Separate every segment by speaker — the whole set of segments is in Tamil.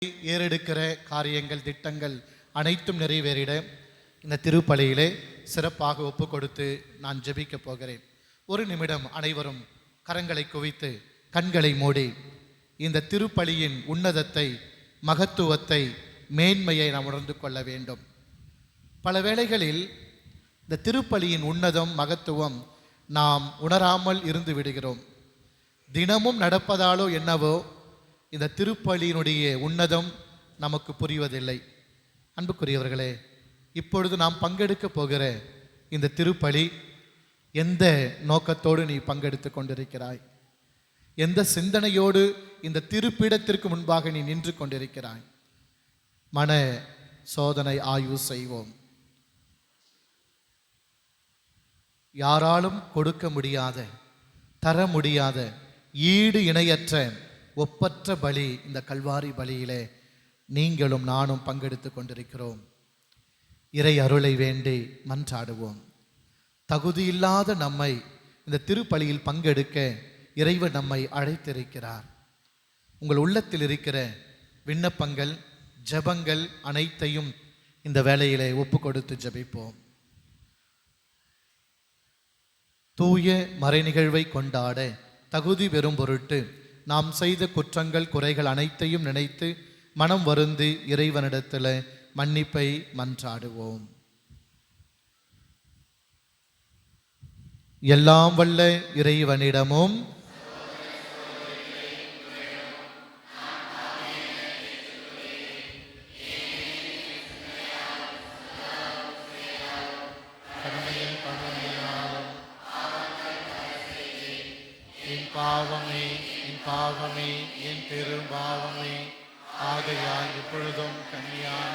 Speaker 1: ஏறெடுக்கிற காரியங்கள் திட்டங்கள் அனைத்தும் நிறைவேறிட இந்த திருப்பலியிலே சிறப்பாக ஒப்பு கொடுத்து நான் ஜெபிக்க போகிறேன். ஒரு நிமிடம் அனைவரும் கரங்களை குவித்து கண்களை மூடி இந்த திருப்பலியின் உன்னதத்தை, மகத்துவத்தை, மேன்மையை நாம் உணர்ந்து கொள்ள வேண்டும். பல வேளைகளில் இந்த திருப்பலியின் உன்னதம், மகத்துவம் நாம் உணராமல் இருந்து விடுகிறோம். தினமும் நடப்பதாலோ என்னவோ இந்த திருப்பலியினுடைய உன்னதம் நமக்கு புரிவதில்லை. அன்புக்குரியவர்களே, இப்பொழுது நாம் பங்கெடுக்க போகிற இந்த திருப்பலி எந்த நோக்கத்தோடு நீ பங்கெடுத்து கொண்டிருக்கிறாய்? எந்த சிந்தனையோடு இந்த திருப்பீடத்திற்கு முன்பாக நீ நின்று கொண்டிருக்கிறாய்? மன சோதனை ஆய்வு செய்வோம். யாராலும் கொடுக்க முடியாத, தர முடியாத, ஈடு இணையற்ற ஒப்பற்ற பலி இந்த கல்வாரி பலியிலே நீங்களும் நானும் பங்கெடுத்து கொண்டிருக்கிறோம். இறை அருளை வேண்டி மன்றாடுவோம். தகுதியில்லாத நம்மை இந்த திருப்பலியில் பங்கெடுக்க இறைவன் நம்மை அழைத்திருக்கிறார். உங்கள் உள்ளத்தில் இருக்கிற விண்ணப்பங்கள், ஜெபங்கள் அனைத்தையும் இந்த வேளையிலே ஒப்பு கொடுத்து ஜெபிப்போம். தூய மறைநிகழ்வை கொண்டாட தகுதி பெறும் பொருட்டு நாம் செய்த குற்றங்கள், குறைகள் அனைத்தையும் நினைத்து மனம் வருந்தி இறைவனிடத்தில் மன்னிப்பை மன்றாடுவோம். எல்லாம் வல்ல இறைவனிடமும் என் பாவமே என் பெரும்பாவமே ஆகையால் இப்பொழுதும் கன்னியான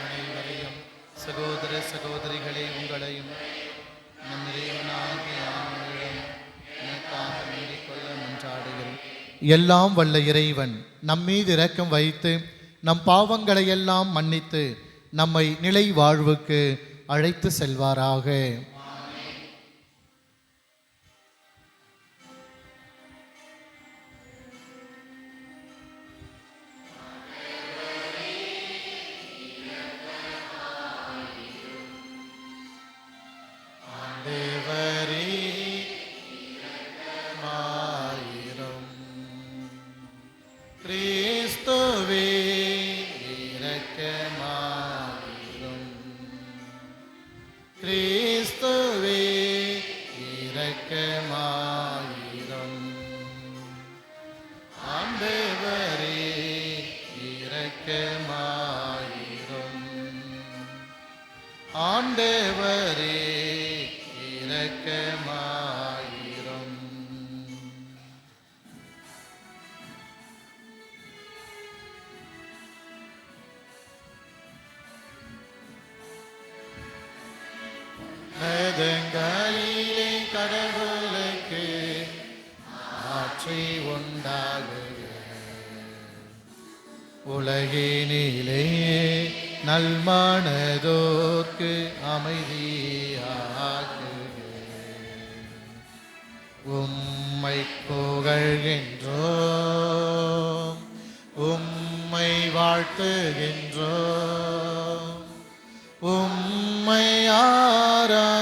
Speaker 1: அனைவரையும் சகோதர சகோதரிகளே உங்களையும் நம் இறைவனாகிய எனக்காக வேண்டிக்கொள்ள மன்றாடுகிறேன். எல்லாம் வல்ல இறைவன் நம்மீது இரக்கம் வைத்து நம் பாவங்களை எல்லாம் மன்னித்து நம்மை நிலை வாழ்வுக்கு அழைத்து செல்வாராக. ஆண்டவரே இரக்கமாயிரும். வேதங்களிலே கடவுளுக்கு ஆட்சி உண்டாகுக. உலகினிலே நல்மனதோர்க்கு அமைதியாகுக. உம்மை புகழ்கின்றோம், உம்மை வாழ்த்துகின்றோம், உம்மை ஆராதிக்கின்றோம்,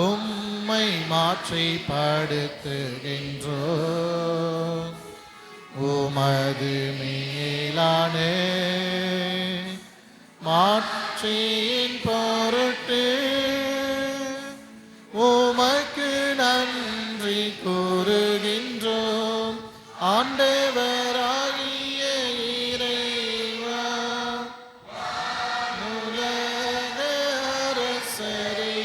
Speaker 1: உம்மை மாற்றிப்படுத்துகின்றோம். உமது மேலான மாட்சியின் பொருட்டு உமக்கு நன்றி கூறுகின்றோம். ஆண்டவராகிய இறைவா, உலக அரசரே,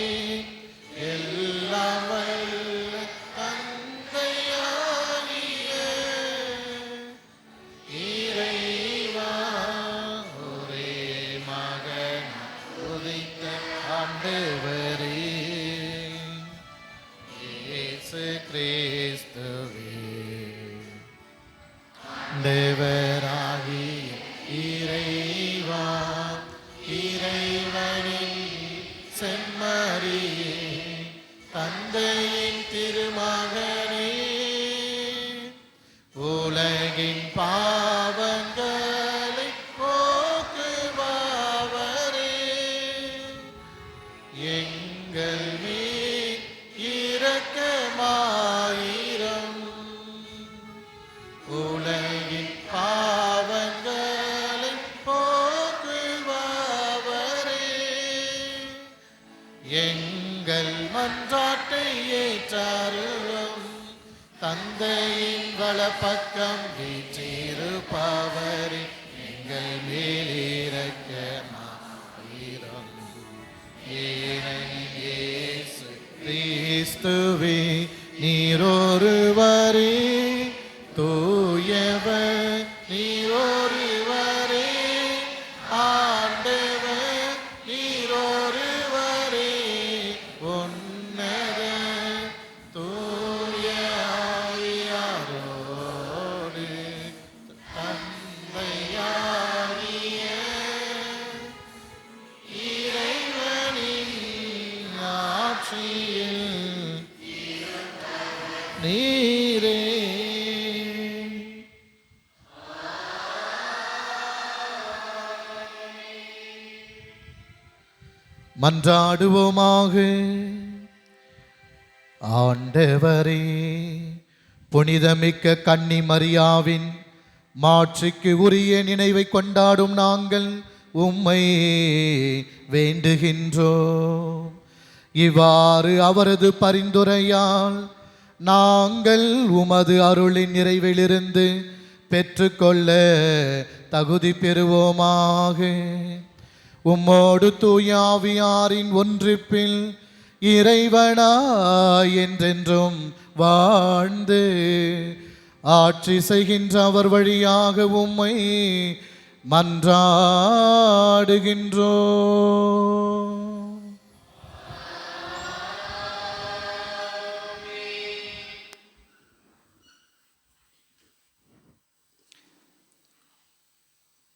Speaker 1: எல்லாம் வல்ல தந்தையாகிய இறைவா, ஒரே மகன் உதித்த ஆண்டவரே இயேசு கிறிஸ்துவே, ஆண்டவராகிய இறைவா, இறைவனின் செம்மறியே, தந்தையின் திருமகனே, உலகின் பாவங்களை போக்குபவரே, எங்கள் மேல் இரக்கமாயிரம். உலகின் பாவங்களை போக்குபவரே, எங்கள் மன்றாட்டை ஏற்றருளும். தந்தையின் வலப்பக்கம் வீற்றிருப்பவரே, எங்கள் மேல் இரக்கமாயிரம். ஏனெனில் இயேசு கிறிஸ்துவே நீரொருவரே தூயவர், நீரொருவரே ஆண்டவர், நீரொருவரே உன்னத தூய ஆவியாரோடு தந்தையாகிய இறைவனின் ஆட்சியில் நீரே. மன்றாடுவோமாக. ஆண்டவரே, புனிதமிக்க கன்னி மரியாவின் மாட்சிக்கு உரிய நினைவை கொண்டாடும் நாங்கள் உம்மை வேண்டுகின்றோம். இவ்வாறு அவரது பரிந்துரையால் நாங்கள் உமது அருளின் நிறைவிலிருந்து பெற்றுக்கொள்ள தகுதி பெறுவோமாக. உம்மோடு தூயாவியாரின் ஒன்றிப்பில் இறைவனாய் என்றென்றும் வாழ்ந்து ஆட்சி செய்கின்ற அவர் வழியாக உம்மை மன்றாடுகின்றோம்.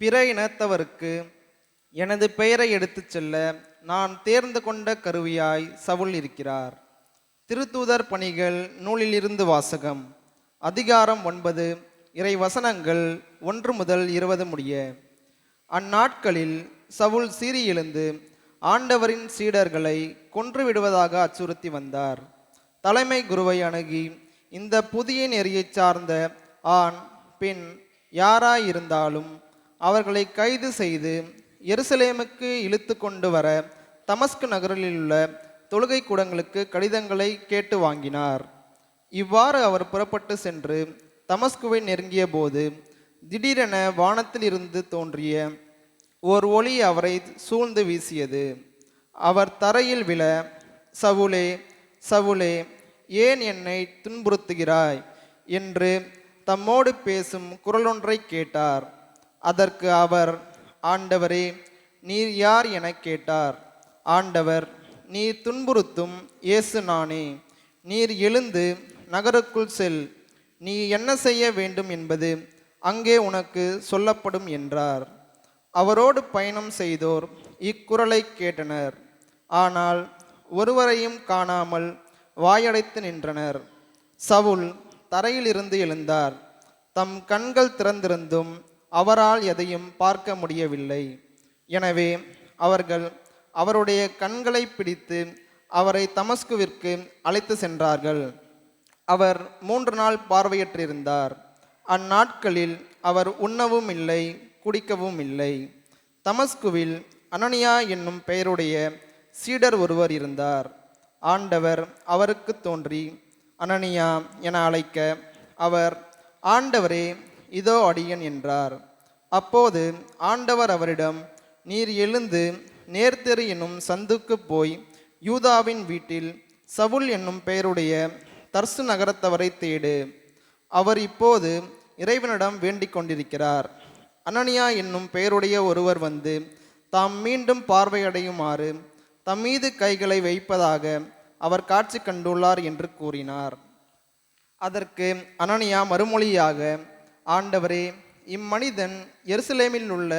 Speaker 2: பிற இனத்தவருக்கு எனது பெயரை எடுத்துச் செல்ல நான் தேர்ந்து கொண்ட கருவியாய் சவுல் இருக்கிறார். திருத்தூதர் பணிகள் நூலிலிருந்து வாசகம். அதிகாரம் 9, இறை வசனங்கள் 1 முதல் 20 முடிய. அந்நாட்களில் சவுல் சீறி எழுந்து ஆண்டவரின் சீடர்களை கொன்றுவிடுவதாக அச்சுறுத்தி வந்தார். தலைமை குருவை அணுகி, இந்த புதிய நெறியைச் சார்ந்த ஆண் பெண் யாராயிருந்தாலும் அவர்களை கைது செய்து எருசலேமுக்கு இழுத்து கொண்டு வர தமஸ்கு நகரில் உள்ள தொழுகை கூடங்களுக்கு கடிதங்களை கேட்டு வாங்கினார். இவ்வாறு அவர் புறப்பட்டு சென்று தமஸ்குவை நெருங்கிய போது திடீரென வானத்தில் இருந்து தோன்றிய ஓர் ஒளி அவரை சூழ்ந்து வீசியது. அவர் தரையில் விழ, சவுலே சவுலே, ஏன் என்னை துன்புறுத்துகிறாய் என்று தம்மோடு பேசும் குரலொன்றை கேட்டார். அதற்கு அவர், ஆண்டவரே, நீர் யார் என கேட்டார். ஆண்டவர், நீர் துன்புறுத்தும் இயேசு நானே. நீர் எழுந்து நகருக்குள் செல். நீ என்ன செய்ய வேண்டும் என்பது அங்கே உனக்கு சொல்லப்படும் என்றார். அவரோடு பயணம் செய்தோர் இக்குரலை கேட்டனர். ஆனால் ஒருவரையும் காணாமல் வாயடைத்து நின்றனர். சவுல் தரையிலிருந்து எழுந்தார். தம் கண்கள் திறந்திருந்தும் அவரால் எதையும் பார்க்க முடியவில்லை. எனவே அவர்கள் அவருடைய கண்களை பிடித்து அவரை தமஸ்குவிற்கு அழைத்து சென்றார்கள். அவர் 3 நாள் பார்வையற்றிருந்தார். அந்நாட்களில் அவர் உண்ணவும் இல்லை, குடிக்கவும் இல்லை. தமஸ்குவில் அனனியா என்னும் பெயருடைய சீடர் ஒருவர் இருந்தார். ஆண்டவர் அவருக்கு தோன்றி அனனியா என அழைக்க அவர், ஆண்டவரே, இதோ அடியேன் என்றார். அப்போது ஆண்டவர் அவரிடம், நீர் எழுந்து நேர்த்தெரு என்னும் சந்துக்கு போய் யூதாவின் வீட்டில் சவுல் என்னும் பெயருடைய தர்சு நகரத்தவரை தேடு. அவர் இப்போது இறைவனிடம் வேண்டிக் கொண்டிருக்கிறார். அனனியா என்னும் பெயருடைய ஒருவர் வந்து தாம் மீண்டும் பார்வையடையுமாறு தம் மீது கைகளை வைப்பதாக அவர் காட்சி கண்டுள்ளார் என்று கூறினார். அதற்கு அனனியா மறுமொழியாக, ஆண்டவரே, இம்மனிதன் எருசலேமில் உள்ள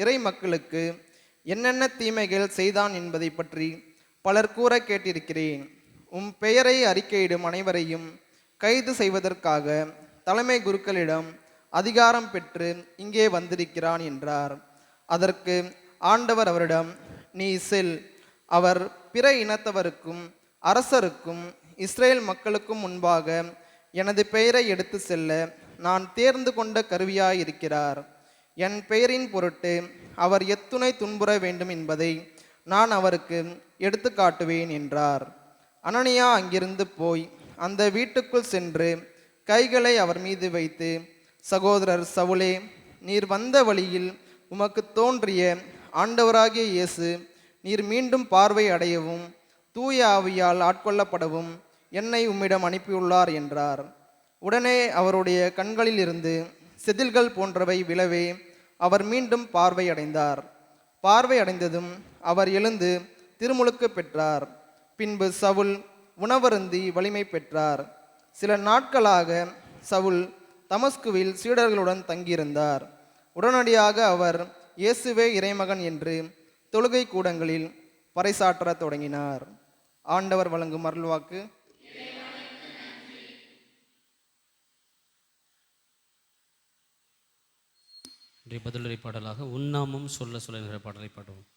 Speaker 2: இறை மக்களுக்கு என்னென்ன தீமைகள் செய்தான் என்பதை பற்றி பலர் கூற கேட்டிருக்கிறேன். உம் பெயரை அறிக்கையிடும் அனைவரையும் கைது செய்வதற்காக தலைமை குருக்களிடம் அதிகாரம் பெற்று இங்கே வந்திருக்கிறான் என்றார். அதற்கு ஆண்டவர் அவரிடம், நீ செல், அவர் பிற இனத்தவருக்கும் அரசருக்கும் இஸ்ரேல் மக்களுக்கும் முன்பாக எனது பெயரை எடுத்து செல்ல நான் தேர்ந்து கொண்ட கருவியாயிருக்கிறார். என் பெயரின் பொருட்டு அவர் எத்துணை துன்புற வேண்டும் என்பதை நான் அவருக்கு எடுத்து காட்டுவேன் என்றார். அனனியா அங்கிருந்து போய் அந்த வீட்டுக்குள் சென்று கைகளை அவர் மீது வைத்து, சகோதரர் சவுலே, நீர் வந்த வழியில் உமக்கு தோன்றிய ஆண்டவராகிய இயேசு நீர் மீண்டும் பார்வை அடையவும் தூய ஆவியால் ஆட்கொள்ளப்படவும் என்னை உம்மிடம் அனுப்பியுள்ளார் என்றார். உடனே அவருடைய கண்களில் இருந்து செதில்கள் போன்றவை விழவே அவர் மீண்டும் பார்வை அடைந்தார். பார்வை அடைந்ததும் அவர் எழுந்து திருமுழுக்கு பெற்றார். பின்பு சவுல் உணவருந்தி வலிமை பெற்றார். சில நாட்களாக சவுல் தமஸ்குவில் சீடர்களுடன் தங்கியிருந்தார். உடனடியாக அவர் இயேசுவே இறைமகன் என்று தொழுகை கூடங்களில் பறைசாற்றத் தொடங்கினார். ஆண்டவர் வழங்கும் அருள்வாக்கு.
Speaker 3: இன்றைய பதிலுரை பாடலாக உன்னாமம் சொல்ல சொல்ல என்கிற பாடலை பாடுவோம்.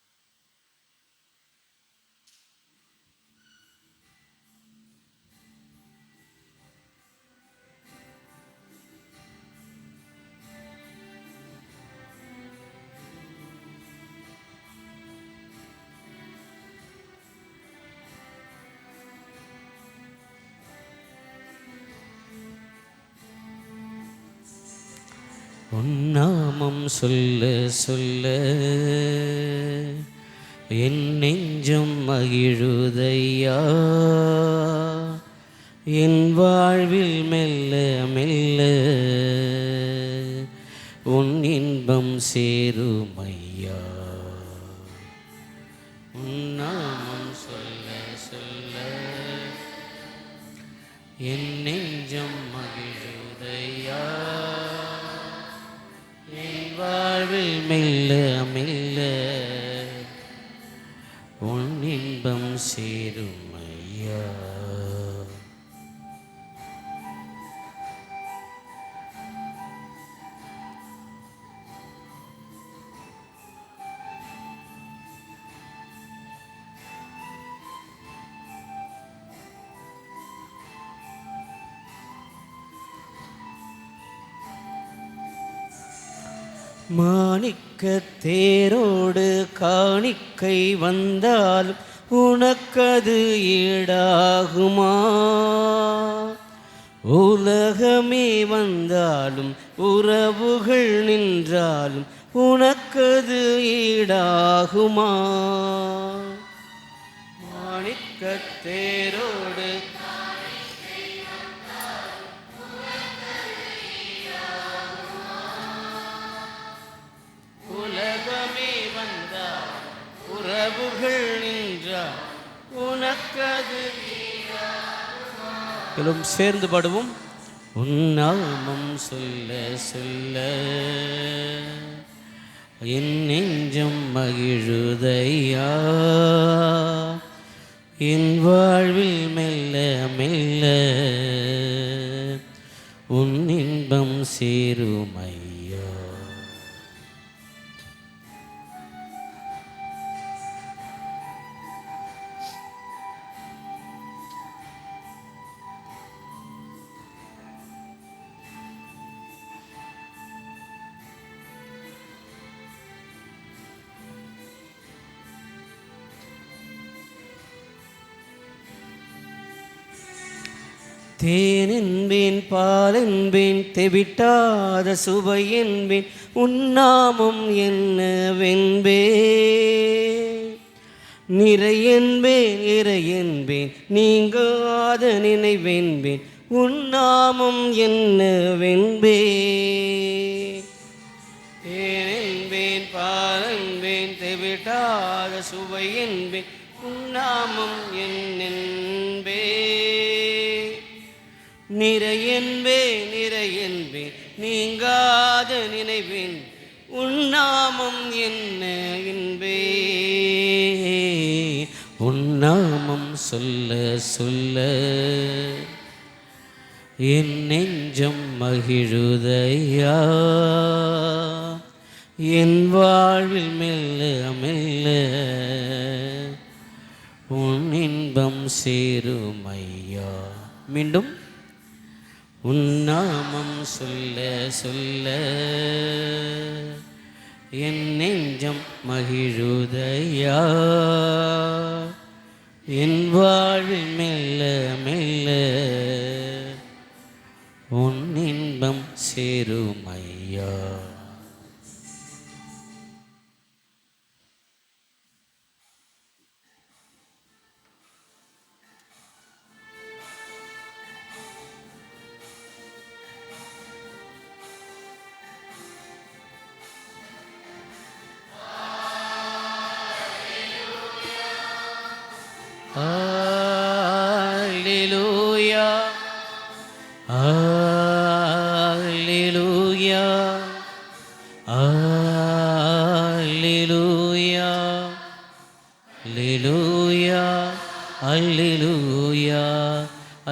Speaker 3: உன்னாமம் சொல்ல சொல்ல என் நெஞ்சம் மகிழுதையா, என் வாழ்வில் மெல்ல மெல்ல உன் இன்பம் சேருமையா. உன்னாமம் சொல்ல சொல்ல என் நெஞ்சம் மகிழுதையா, வாழ்வில் மெல்ல மெல்ல உன் இன்பம் சேருமையா. மாணிக்க தேரோடு காணிக்கை வந்தால் உனக்கது ஈடாகுமா? உலகமே வந்தாலும் உறவுகள் நின்றாலும் உனக்கது ஈடாகுமா? மாணிக்க தேரோடு உலகமே வந்தால் உறவுகள் நின்றால் உனக்கது எல்லாம் சேர்ந்து பாடுவோம். உன்னாமம் சொல்ல சொல்ல என் நெஞ்சம் மகிழுதையா, என் வாழ்வில் மெல்ல மெல்ல உன் இன்பம் சேருமையா. தேனென்பேன் பாலென்பேன் தெவிட்டாத சுவை என்பேன் உன்னாமம் என்னவென்பே. நிறையென்பேன் இறையென்பேன் நீங்காத நினைவென்பேன் உன்னாமம் என்னவென்பே. தேனென்பேன் பாலென்பேன் தெவிட்டாத சுவை என்பேன் உன்னாமம் என்னென்பே. நிறையென்பேன் நிறையென்பேன் நீங்காத நினைவேன் உன்னாமம் என்ன என்பே. உன்னாமம் சொல்ல சொல்ல என் நெஞ்சம் மகிழுதையா, என் வாழ்வில் மெல்ல மெல்ல உன் இன்பம் சேருமையா. மீண்டும் உன் நாமம் சொல்ல சொல்ல என் நெஞ்சம் மகிழுதையா, என் வாழ்வில் மெல்ல மெல்ல உன் இன்பம் சேருமையா. Alleluia, Alleluia, Alleluia, Alleluia, Alleluia,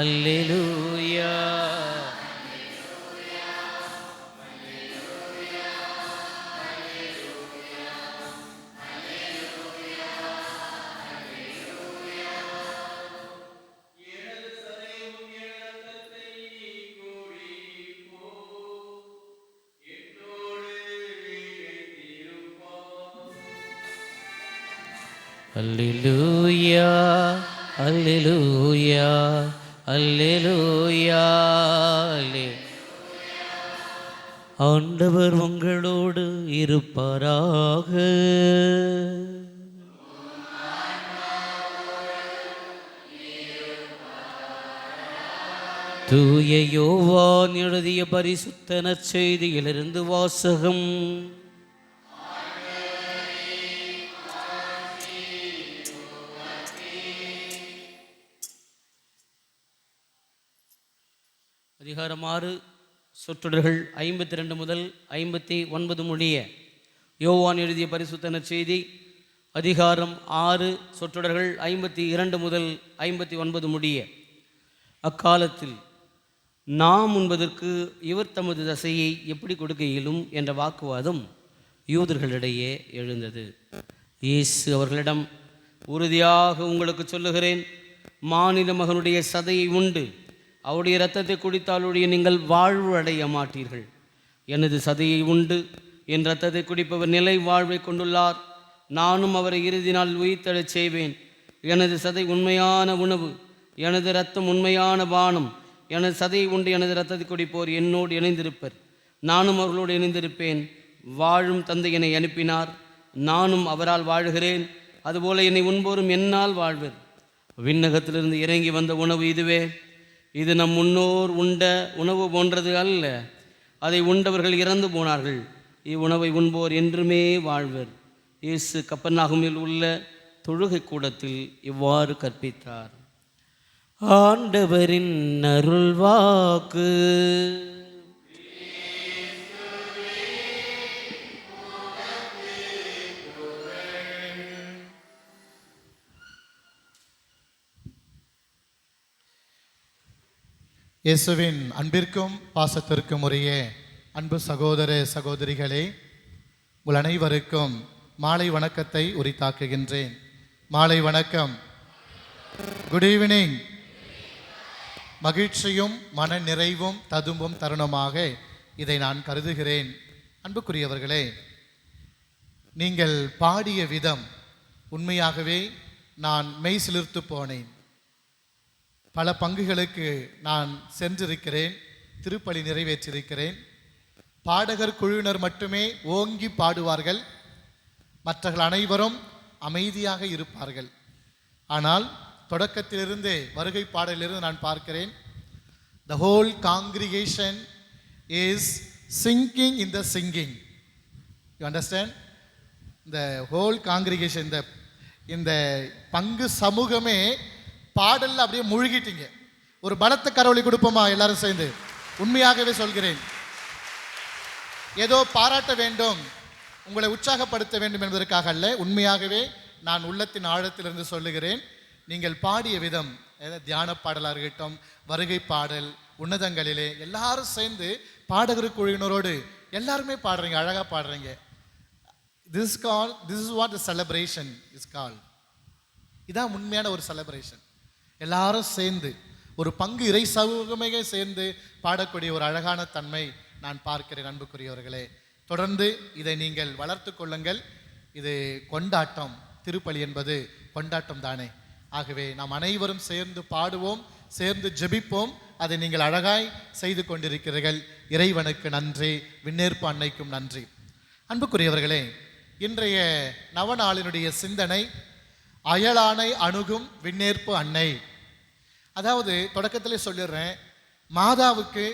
Speaker 3: Alleluia. அல்லேலூயா, அல்லேலூயா, அல்லேலூயா, ஆண்டவர் உங்களோடு இருப்பாராக. தூய யோவான் எழுதிய பரிசுத்த நற்செய்தியிலிருந்து வாசகம். அதிகாரம் 6, சொற்றொடர்கள் 52 முதல் 59 முடிய. யோவான் எழுதிய பரிசுத்த நற்செய்தி அதிகாரம் 6, சொற்றொடர்கள் 52 முதல் 59 முடிய. அக்காலத்தில் நாம் உண்பதற்கு இவர் தமது தசையை எப்படி கொடுக்க இயலும் என்ற வாக்குவாதம் யூதர்களிடையே எழுந்தது. இயேசு அவர்களிடம், உறுதியாக உங்களுக்கு சொல்லுகிறேன், மானிட மகனுடைய சதையை உண்டு அவருடைய இரத்தத்தை குடித்தாலுடைய நீங்கள் வாழ்வு அடைய மாட்டீர்கள். எனது சதையை உண்டு என் இரத்தத்தை குடிப்பவர் நிலை வாழ்வை கொண்டுள்ளார். நானும் அவரை இறுதி நாள் உயிர்த்தெழச் செய்வேன். எனது சதை உண்மையான உணவு, எனது இரத்தம் உண்மையான பானம். எனது சதையை உண்டு எனது இரத்தத்தை குடிப்போர் என்னோடு இணைந்திருப்பர், நானும் அவர்களோடு இணைந்திருப்பேன். வாழும் தந்தை என்னை அனுப்பினார், நானும் அவரால் வாழுகிறேன். அதுபோல என்னை உண்போரும் என்னால் வாழ்வர். விண்ணகத்திலிருந்து இறங்கி வந்த உணவு இதுவே. இது நம் முன்னோர் உண்ட உணவு போன்றது அல்ல. அதை உண்டவர்கள் இறந்து போனார்கள். இவ்வுணவை உண்போர் என்றுமே வாழ்வர். இயேசு கப்பர்நாகுமில் உள்ள தொழுகை கூடத்தில் இவ்வாறு கற்பித்தார். ஆண்டவரின் அருள்வாக்கு.
Speaker 1: இயேசுவின் அன்பிற்கும் பாசத்திற்கும் உரிய அன்பு சகோதர சகோதரிகளே, உங்கள் அனைவருக்கும் மாலை வணக்கத்தை உரித்தாக்குகின்றேன். மாலை வணக்கம். Good evening. மகிழ்ச்சியும் மன நிறைவும் ததும்பும் தருணமாக இதை நான் கருதுகிறேன். அன்புக்குரியவர்களே, நீங்கள் பாடிய விதம் உண்மையாகவே நான் மெய் சிலிர்த்து போனேன். பல பங்குகளுக்கு நான் சென்றிருக்கிறேன், திருப்பலி நிறைவேற்றியிருக்கிறேன். பாடகர் குழுவினர் மட்டுமே ஓங்கி பாடுவார்கள், மற்றவர்கள் அனைவரும் அமைதியாக இருப்பார்கள். ஆனால் தொடக்கத்திலிருந்தே வருகை பாடலிலிருந்து நான் பார்க்கிறேன், the whole congregation is singing in the singing. You understand? The whole congregation, இந்த பங்கு சமூகமே பாடல்ல அப்படியே முழுகிட்டீங்க. ஒரு பலத்த கரவொலி கொடுப்போமா எல்லாரும் சேர்ந்து? உண்மையாகவே சொல்கிறேன், ஏதோ பாராட்ட வேண்டும், உங்களை உற்சாகப்படுத்த வேண்டும் என்பதற்காக அல்ல. உண்மையாகவே நான் உள்ளத்தின் ஆழத்திலிருந்து சொல்லுகிறேன். நீங்கள் பாடிய விதம், தியான பாடலாக இருக்கட்டும், வருகை பாடல், உன்னதங்களிலே எல்லாரும் சேர்ந்து பாடகர் குழுவினரோடு எல்லாருமே பாடுறீங்க, அழகா பாடுறீங்க. This is what the celebration is called. இதான் உண்மையான ஒரு செலிப்ரேஷன். எல்லாரும் சேர்ந்து ஒரு பங்கு இறை சமூகமே சேர்ந்து பாடக்கூடிய ஒரு அழகான தன்மை நான் பார்க்கிறேன். அன்புக்குரியவர்களே, தொடர்ந்து இதை நீங்கள் வளர்த்து கொள்ளுங்கள். இது கொண்டாட்டம், திருப்பலி என்பது கொண்டாட்டம் தானே. ஆகவே நாம் அனைவரும் சேர்ந்து பாடுவோம், சேர்ந்து ஜெபிப்போம். அதை நீங்கள் அழகாய் செய்து கொண்டிருக்கிறீர்கள். இறைவனுக்கு நன்றி, விண்ணேற்பு அன்னைக்கும் நன்றி. அன்புக்குரியவர்களே, இன்றைய நவநாளினுடைய சிந்தனை அயலானை அணுகும் விண்ணேற்பு அன்னை. அதாவது தொடக்கத்திலே சொல்லிடுறேன், மாதாவுக்கு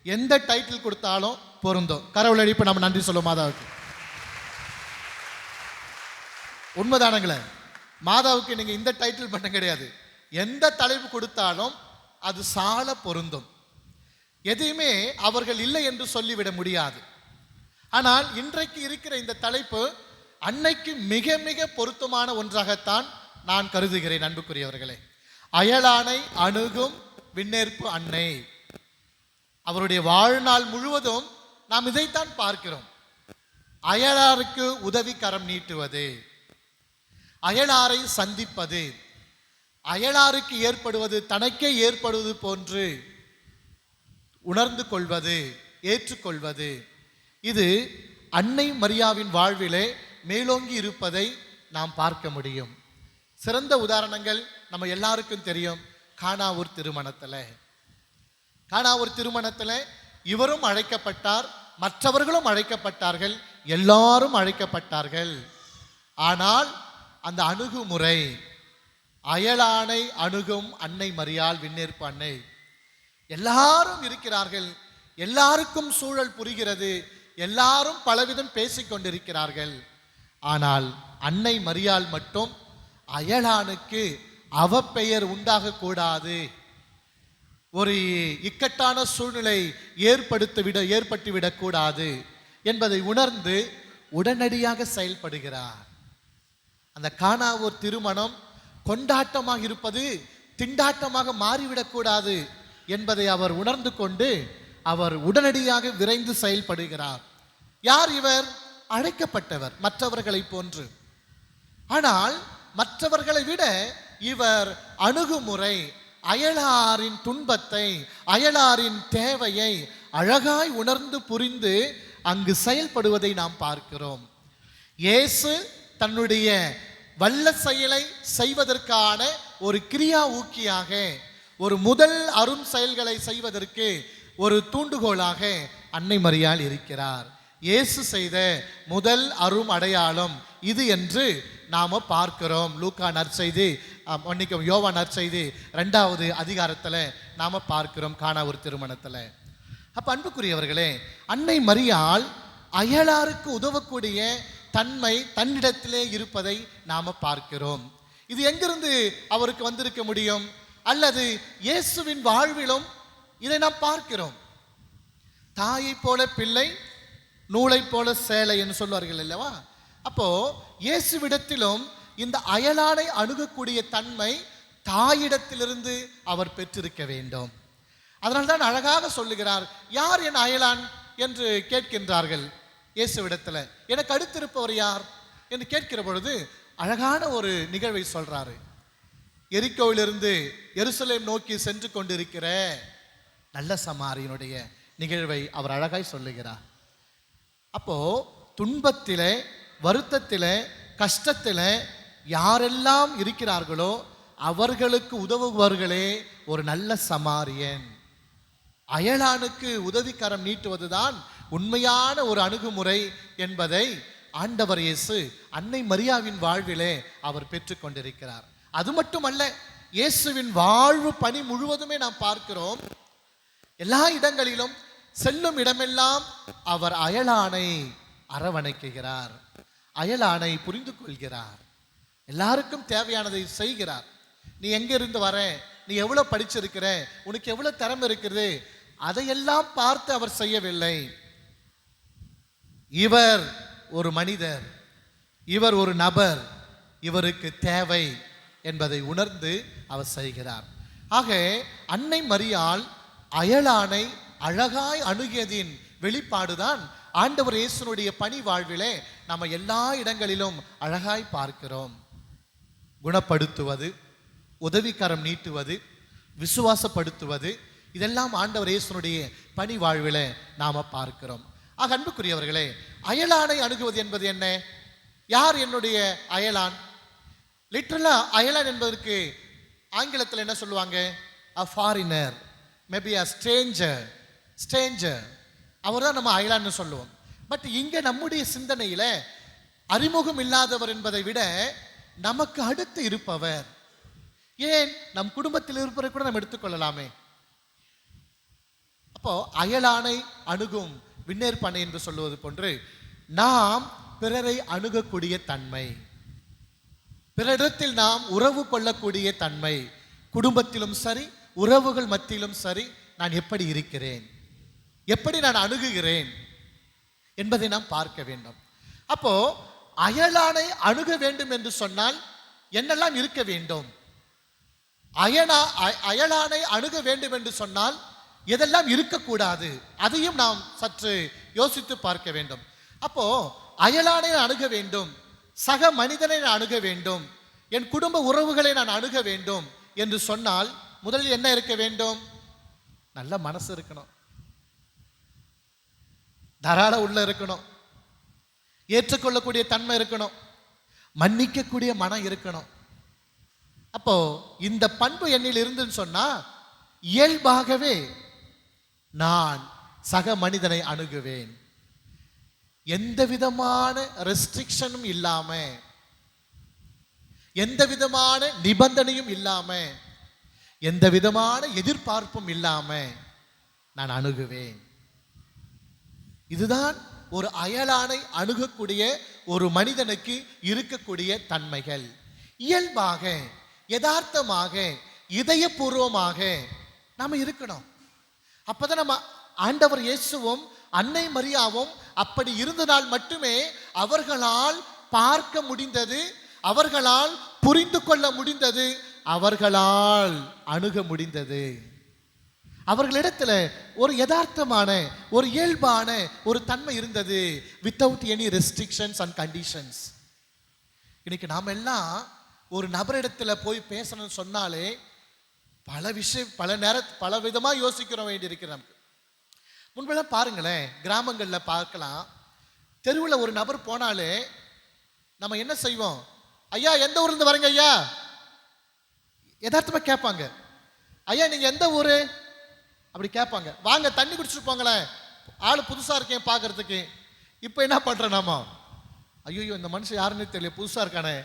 Speaker 1: எந்த டைட்டில் கொடுத்தாலும் பொருந்தும். கரவொலி எழுப்பி நம்ம நன்றி சொல்லுவோம் மாதாவுக்கு. உண்மைதானங்களே? மாதாவுக்கு நீங்க இந்த டைட்டில் மட்டும் கிடையாது, எந்த தலைப்பு கொடுத்தாலும் அது சால பொருந்தும். எதையுமே அவர்கள் இல்லை என்று சொல்லிவிட முடியாது. ஆனால் இன்றைக்கு இருக்கிற இந்த தலைப்பு அன்னைக்கு மிக மிக பொருத்தமான ஒன்றாகத்தான் நான் கருதுகிறேன். அன்புக்குரியவர்களே, அயலானை அணுகும் விண்ணேற்பு அன்னை. அவருடைய வாழ்நாள் முழுவதும் நாம் இதைத்தான் பார்க்கிறோம். அயலாருக்கு உதவி கரம் நீட்டுவது, அயலாரை சந்திப்பது, அயலாருக்கு ஏற்படுவது தனக்கே ஏற்படுவது போன்று உணர்ந்து கொள்வது, ஏற்றுக்கொள்வது. இது அன்னை மரியாவின் வாழ்விலே மேலோங்கி இருப்பதை நாம் பார்க்க முடியும். சிறந்த உதாரணங்கள் நம்ம எல்லாருக்கும் தெரியும். கானாவூர் திருமணத்தில் இவரும் அழைக்கப்பட்டார், மற்றவர்களும் அழைக்கப்பட்டார்கள், எல்லாரும் அழைக்கப்பட்டார்கள். ஆனால் அந்த அணுகுமுறை, அயலானை அணுகும் அன்னை மரியாள் விண்ணேற்பு அன்னை. எல்லாரும் இருக்கிறார்கள், எல்லாருக்கும் சூழல் புரிகிறது, எல்லாரும் பலவிதம் பேசிக்கொண்டிருக்கிறார்கள். ஆனால் அன்னை மரியாள் மட்டும் அயலானுக்கு அவப்பெயர் உண்டாகக்கூடாது, ஒரு இக்கட்டான சூழ்நிலை ஏற்பட்டுவிடக் கூடாது என்பதை உணர்ந்து உடனடியாக செயல்படுகிறார். அந்த கானாவூர் திருமணம் கொண்டாட்டமாக இருப்பது திண்டாட்டமாக மாறிவிடக்கூடாது என்பதை அவர் உணர்ந்து கொண்டு அவர் உடனடியாக விரைந்து செயல்படுகிறார். யார் இவர்? அழைக்கப்பட்டவர், மற்றவர்களை போன்று. ஆனால் மற்றவர்களை விட இவர் அணுகுமுறை, அயலாரின் துன்பத்தை, அயலாரின் தேவையை அழகாய் உணர்ந்து புரிந்து அங்கு செயல்படுவதை நாம் பார்க்கிறோம். இயேசு தன்னுடைய வல்ல செயலை செய்வதற்கான ஒரு கிரியா ஊக்கியாக, ஒரு முதல் அரும் செயல்களை செய்வதற்கு ஒரு தூண்டுகோலாக அன்னை மரியாள் இருக்கிறார். இயேசு செய்த முதல் அரும் அடையாளம் இது என்று நாம பார்க்கிறோம். லூக்கா நற்செய்தி, யோவா நற்செய்தி 2வது அதிகாரத்தில் நாம பார்க்கிறோம், கானாவூர் திருமணத்தில். அப்ப அன்புக்குரியவர்களே, அன்னை மரியாள் அயலாருக்கு உதவக்கூடிய தன்மை தன்னிடத்திலே இருப்பதை நாம பார்க்கிறோம். இது எங்கிருந்து அவருக்கு வந்திருக்க முடியும்? அல்லது இயேசுவின் வாழ்விலும் இதை நாம் பார்க்கிறோம். தாயை போல பிள்ளை, நூலை போல சேலை என்று சொல்வார்கள் அல்லவா? அப்போ இயேசுவிடத்திலும் இந்த அயலானை அணுகக்கூடிய தன்மை தாயிடத்திலிருந்து அவர் பெற்றிருக்க வேண்டும். அதனால்தான் அழகாக சொல்லுகிறார், யார் என் அயலான் என்று கேட்கின்றார்கள் இயேசுவிடத்துல. எனக்கு அடுத்திருப்பவர் யார் என்று கேட்கிற பொழுது அழகான ஒரு நிகழ்வை சொல்றாரு. எரிக்கோவிலிருந்து எருசலேம் நோக்கி சென்று கொண்டிருக்கிற நல்ல சமாரியனுடைய நிகழ்வை அவர் அழகாய் சொல்லுகிறார். அப்போ துன்பத்திலே, வருத்தத்திலே, கஷ்டத்திலே யாரெல்லாம் இருக்கிறார்களோ அவர்களுக்கு உதவுபவர்களே ஒரு நல்ல சமாரியன். அயலானுக்கு உதவிக்கரம் நீட்டுவதுதான் உண்மையான ஒரு அணுகுமுறை என்பதை ஆண்டவர் இயேசு அன்னை மரியாவின் வாழ்விலே அவர் பெற்றுக் கொண்டிருக்கிறார். அது மட்டுமல்ல, இயேசுவின் வாழ்வு பணி முழுவதுமே நாம் பார்க்கிறோம். எல்லா இடங்களிலும் செல்லும் இடமெல்லாம் அவர் அயலானை அரவணைக்கிறார், அயலானை புரிந்து கொள்கிறார், எல்லாருக்கும் தேவையானதை செய்கிறார். நீ எங்க இருந்து வர, நீ எவ்வளவு படிச்சிருக்கிற, உனக்கு எவ்வளவு திறமை இருக்குது, அதையெல்லாம் பார்த்து அவர் செய்யவில்லை. இவர் ஒரு மனிதர், இவர் ஒரு நபர், இவருக்கு தேவை என்பதை உணர்ந்து அவர் செய்கிறார். ஆக அன்னை மரியாள் அயலானை அழகாய் அணுகியதின் வெளிப்பாடுதான் ஆண்டவர் இயேசுனுடைய பணி வாழ்விலே நம்ம எல்லா இடங்களிலும் அழகாய் பார்க்கிறோம். குணப்படுத்துவது, உதவிக்கரம் நீட்டுவது, விசுவாசப்படுத்துவது, இதெல்லாம் ஆண்டவர் இயேசுனுடைய பணி வாழ்விலே நாம பார்க்கிறோம். ஆக அன்புக்குரியவர்களே, அயலானை அணுகுவது என்பது என்ன? யார் என்னுடைய அயலான்? லிட்டரலா அயலான் என்பதற்கு ஆங்கிலத்தில் என்ன சொல்லுவாங்க? a foreigner, maybe a stranger. அவர் தான் நம்ம அயலான்னு சொல்லுவோம். பட் இங்க நம்முடைய சிந்தனையில அறிமுகம் இல்லாதவர் என்பதை விட நமக்கு அடுத்து இருப்பவர். ஏன் நம் குடும்பத்தில் இருப்பவரை கூட நம்ம எடுத்துக்கொள்ளலாமே. அப்போ அயலானை அணுகும் விண்ணேற்பனை என்று சொல்லுவது போன்று நாம் பிறரை அணுகக்கூடிய தன்மை, பிறரிடத்தில் நாம் உறவு கொள்ளக்கூடிய தன்மை, குடும்பத்திலும் சரி உறவுகள் மத்தியிலும் சரி நான் எப்படி இருக்கிறேன், எப்படி நான் அணுகுகிறேன் என்பதை நாம் பார்க்க வேண்டும். அப்போ அயலானை அணுக வேண்டும் என்று சொன்னால் என்னெல்லாம் இருக்க வேண்டும்? அயலானை அணுக வேண்டும் என்று சொன்னால் எதெல்லாம் இருக்கக்கூடாது, அதையும் நாம் சற்று யோசித்து பார்க்க வேண்டும். அப்போ அயலானை அணுக வேண்டும், சக மனிதனை நான் அணுக வேண்டும், என் குடும்ப உறவுகளை நான் அணுக வேண்டும் என்று சொன்னால் முதலில் என்ன இருக்க வேண்டும்? நல்ல மனசு இருக்கணும், தாராள உள்ள இருக்கணும், ஏற்றுக்கொள்ளக்கூடிய தன்மை இருக்கணும், மன்னிக்கக்கூடிய மனம் இருக்கணும். அப்போ இந்த பண்பு என்னில் இருந்துன்னு சொன்னா இயல்பாகவே நான் சக மனிதனை அணுகுவேன். எந்த விதமான ரெஸ்ட்ரிக்ஷனும் இல்லாம, எந்த விதமான நிபந்தனையும் இல்லாம, எந்த விதமான எதிர்பார்ப்பும் இல்லாம நான் அணுகுவேன். இதுதான் ஒரு அயலானை அணுகக்கூடிய ஒரு மனிதனுக்கு இருக்கக்கூடிய தன்மைகள். இயல்பாக, யதார்த்தமாக, இதயபூர்வமாக நாம இருக்கணும். அப்பதான் நம்ம ஆண்டவர் இயேசுவும் அன்னை மரியாவும் அப்படி இருந்ததால் மட்டுமே அவர்களால் பார்க்க முடிந்தது, அவர்களால் புரிந்து கொள்ள முடிந்தது, அவர்களால் அணுக முடிந்தது. அவர்களிடத்துல ஒரு யதார்த்தமான, ஒரு இயல்பான ஒரு தன்மை இருந்தது, without any restrictions and conditions. இன்னைக்கு நாம் எல்லாம் ஒரு நபரிடத்துல போய் பேசணும்னு சொன்னாலே பல விஷயம், பல விதமா யோசிக்கிற வேண்டி இருக்கு நமக்கு. முன்பெல்லாம் பாருங்களேன், கிராமங்களில் பார்க்கலாம், தெருவில் ஒரு நபர் போனாலே நம்ம என்ன செய்வோம்? ஐயா எந்த ஊர்லேருந்து வரீங்க ஐயா? யதார்த்தமா கேட்பாங்க. ஐயா நீங்க எந்த ஊரு? அப்படி கேட்பாங்க. வாங்க தண்ணி குடிச்சிட்டு போங்களேன், ஆளு புதுசா இருக்கேன் பார்க்கறதுக்கு. இப்போ என்ன பண்றோம் நாம? ஐயோ இந்த மனுஷன் யாருன்னு தெரியல, புதுசா இருக்கானே.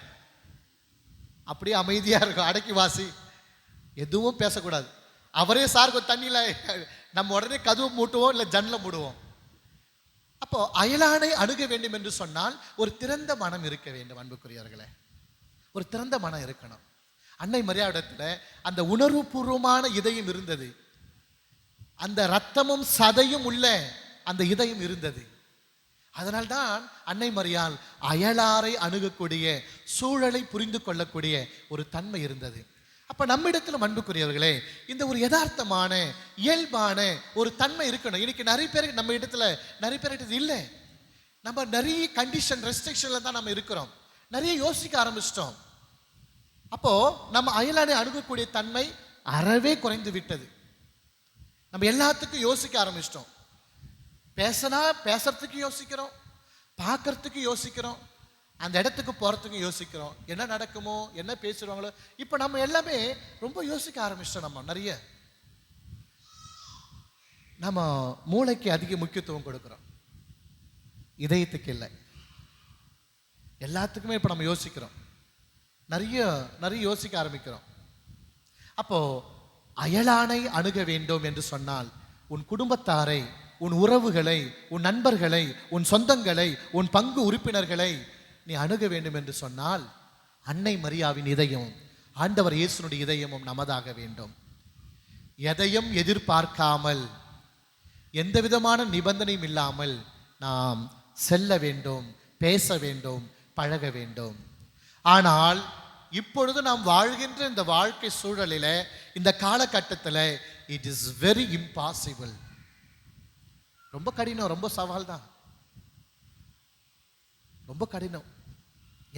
Speaker 1: அப்படியே அமைதியா இருக்கும், அடக்கி வாசி, எதுவும் பேசக்கூடாது. அவரே சாருக்கு தண்ணியில நம்ம உடனே கதவு மூட்டுவோம், இல்லை ஜன்னலை மூடுவோம். அப்போ அயலானை அணுக வேண்டும் என்று சொன்னால் ஒரு திறந்த மனம் இருக்க வேண்டும். அன்புக்குரியவர்களே, ஒரு திறந்த மனம் இருக்கணும். அன்னை மரியாவிடத்துல அந்த உணர்வு பூர்வமான இதயம் இருந்தது, அந்த இரத்தமும் சதையும் உள்ள அந்த இதயம் இருந்தது. அதனால்தான் அன்னை மரியாள் அயலாரை அணுகக்கூடிய, சூழலை புரிந்து கொள்ளக்கூடிய ஒரு தன்மை இருந்தது. அப்ப நம்மிடத்தில் அன்புக்குரியவர்களே இந்த ஒரு யதார்த்தமான இயல்பான ஒரு தன்மை இருக்கணும். இன்னைக்கு நிறைய பேர் நம்ம இடத்துல, நிறைய பேர் இது இல்லை. நம்ம நிறைய கண்டிஷன், ரெஸ்ட்ரிக்ஷன்ல தான் நம்ம இருக்கிறோம், நிறைய யோசிக்க ஆரம்பிச்சிட்டோம். அப்போ நம்ம அயலானை அணுகக்கூடிய தன்மை அறவே குறைந்து விட்டது. நம்ம எல்லாத்துக்கும் யோசிக்க ஆரம்பிச்சிட்டோம். பேசுறதுக்கு யோசிக்கிறோம், பார்க்கறதுக்கு யோசிக்கிறோம், அந்த இடத்துக்கு போறதுக்கு யோசிக்கிறோம், என்ன நடக்குமோ, என்ன பேசுவாங்களோ. இப்போ நம்ம எல்லாமே ரொம்ப யோசிக்க ஆரம்பிச்சிட்டோம். நம்ம நிறைய நம்ம மூளைக்கு அதிக முக்கியத்துவம் கொடுக்கிறோம், இதயத்துக்கு இல்லை. எல்லாத்துக்குமே இப்போ நம்ம யோசிக்கிறோம், நிறைய யோசிக்க ஆரம்பிக்கிறோம். அப்போ அயலானை அணுக வேண்டும் என்று சொன்னால் உன் குடும்பத்தாரை, உன் உறவுகளை, உன் நண்பர்களை, உன் சொந்தங்களை, உன் பங்கு உறுப்பினர்களை நீ அணுக வேண்டும் என்று சொன்னால் அன்னை மரியாவின் இதயம், ஆண்டவர் இயேசுனுடைய இதயமும் நமதாக வேண்டும். எதையும் எதிர்பார்க்காமல், எந்த விதமான நிபந்தனையும் இல்லாமல் நாம் செல்ல வேண்டும், பேச வேண்டும், பழக வேண்டும். ஆனால் இப்பொழுது நாம் வாழ்கின்ற இந்த வாழ்க்கை சூழலில், இந்த காலகட்டத்தில் இட் இஸ் வெரி இம்பாசிபிள். ரொம்ப கடினம், ரொம்ப சவால் தான், ரொம்ப கடினம்.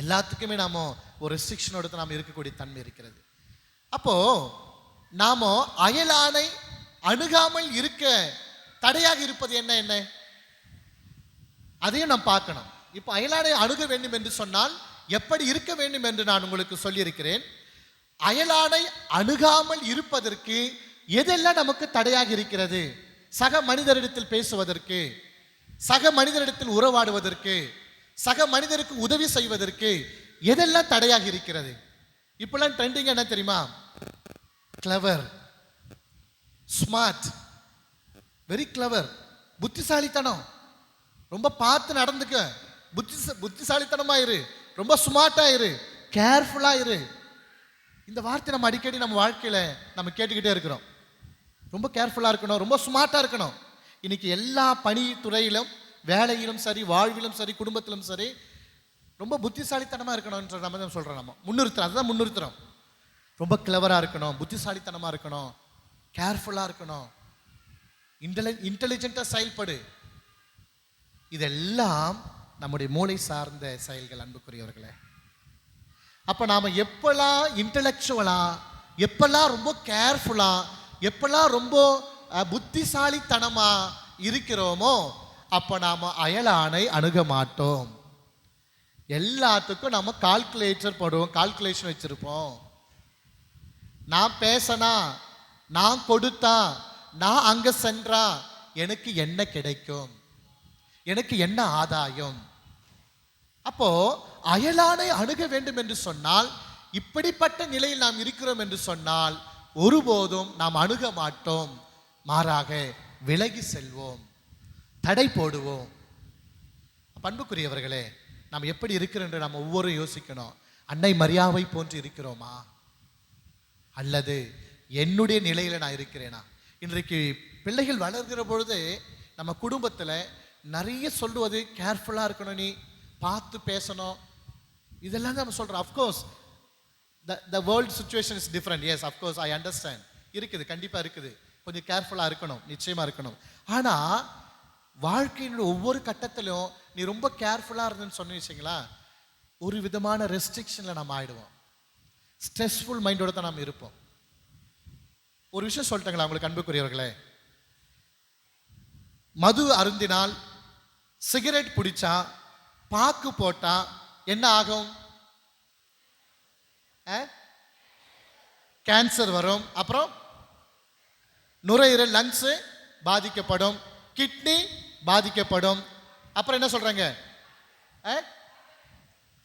Speaker 1: எல்லாத்துக்குமே நாம ஒரு ரெஸ்ட்ரிக்ஷனோட நாம் இருக்கக்கூடிய தன்மை இருக்கிறது. அப்போ நாம அயலானை அணுகாமல் இருக்க தடையாக இருப்பது என்ன அதையும் நாம் பார்க்கணும். இப்போ அயலானை அணுக வேண்டும் என்று சொன்னால் எப்படி இருக்க வேண்டும் என்று நான் உங்களுக்கு சொல்லியிருக்கிறேன். அயலானை அணுகாமல் இருப்பதற்கு எதெல்லாம் நமக்கு தடையாக இருக்கிறது? சக மனிதரிடத்தில் பேசுவதற்கு, சக மனிதரிடத்தில் உறவாடுவதற்கு, சக மனிதருக்கு உதவி செய்வதற்கு எதெல்லாம் தடையாக இருக்கிறது? இப்பெல்லாம் ட்ரெண்டிங் என்ன தெரியுமா? கிளவர், ஸ்மார்ட், வெரி கிளவர், புத்திசாலித்தனம். ரொம்ப பார்த்து நடந்துக்க, புத்திசாலித்தனமா இரு, ரொம்ப ஸ்மார்ட்டா இரு, கேர்ஃபுல்லா இரு. இந்த வார்த்தை நம்ம அடிக்கடி நம்ம வாழ்க்கையில நம்ம கேட்டுக்கிட்டே இருக்கிறோம். ரொம்ப கேர்ஃபுல்லா இருக்கணும், ரொம்ப ஸ்மார்ட்டா இருக்கணும். இன்னைக்கு எல்லா பணி துறையிலும், வேலையிலும் சரி, வாழ்விலும் சரி, குடும்பத்திலும் சரி, ரொம்ப புத்திசாலித்தனமா இருக்கணும்ன்ற நம்ம தான் சொல்றோம். நம்ம முன்னிறுத்துறோம், அதுதான் முன்னிறுத்துறோம். ரொம்ப கிளவரா இருக்கணும், புத்திசாலித்தனமா இருக்கணும், கேர்ஃபுல்லா இருக்கணும், இன்டெலிஜென்ட்டா செயல்படு. இதெல்லாம் நம்முடைய மூளை சார்ந்த செயல்கள் அன்புக்குரியவர்களே. அப்ப நாம எப்பெல்லாம் இன்டெலெக்சுவலா, எப்பெல்லாம் ரொம்ப கேர்ஃபுல்லா, எப்பெல்லாம் ரொம்ப புத்திசாலித்தனமா இருக்கிறோமோ அப்ப நாம அயலானை அணுக மாட்டோம். எல்லாத்துக்கும் நம்ம கால்குலேட்டர் போடுவோம், கால்குலேஷன் வச்சிருப்போம். நான் பேசனா, நான் கொடுத்தா, நான் அங்க சென்றா எனக்கு என்ன கிடைக்கும், எனக்கு என்ன ஆதாயம்? அப்போ அயலானை அணுக வேண்டும் என்று சொன்னால், இப்படிப்பட்ட நிலையில் நாம் இருக்கிறோம் என்று சொன்னால் ஒருபோதும் நாம் அணுக மாட்டோம். மாறாக விலகி செல்வோம், தடை போடுவோம். அன்புக்குரியவர்களே, நாம் எப்படி இருக்கிறோம் என்று நாம் ஒவ்வொரு யோசிக்கணும். அன்னை மரியாவை போன்று இருக்கிறோமா, அல்லது என்னுடைய நிலையில நான் இருக்கிறேனா? இன்றைக்கு பிள்ளைகள் வளர்கிற பொழுது நம்ம குடும்பத்தில் நிறைய சொல்லுவது கேர்ஃபுல்லாக இருக்கணும், நீ பார்த்து பேசணும், இதெல்லாம் தான் நம்ம சொல்கிறோம். Of course the world situation is different. Yes, of course, I understand. இருக்குது, கண்டிப்பாக இருக்குது. கொஞ்சம் கேர்ஃபுல்லாக இருக்கணும், நிச்சயமாக இருக்கணும். ஆனால் வாழ்க்கையினுடைய ஒவ்வொரு கட்டத்திலும் நீ ரொம்ப கேர்ஃபுல்லாக இருந்தேன்னு சொன்ன வச்சிங்களா, ஒரு விதமான ரெஸ்ட்ரிக்ஷனில் நம்ம ஆயிடுவோம். ஸ்ட்ரெஸ்ஃபுல் மைண்டோட தான் நம்ம இருப்போம். ஒரு விஷயம் சொல்லிட்டேங்களா உங்களுக்கு அன்புக்குரியவர்களே, மது அருந்தினால், சிகரெட் பிடிச்சா, பாக்கு போட்டா என்ன ஆகும்? கேன்சர் வரும், அப்புறம் நுரையீரல், லங்ஸ் பாதிக்கப்படும், கிட்னி பாதிக்கப்படும், அப்புறம் என்ன சொல்றாங்க,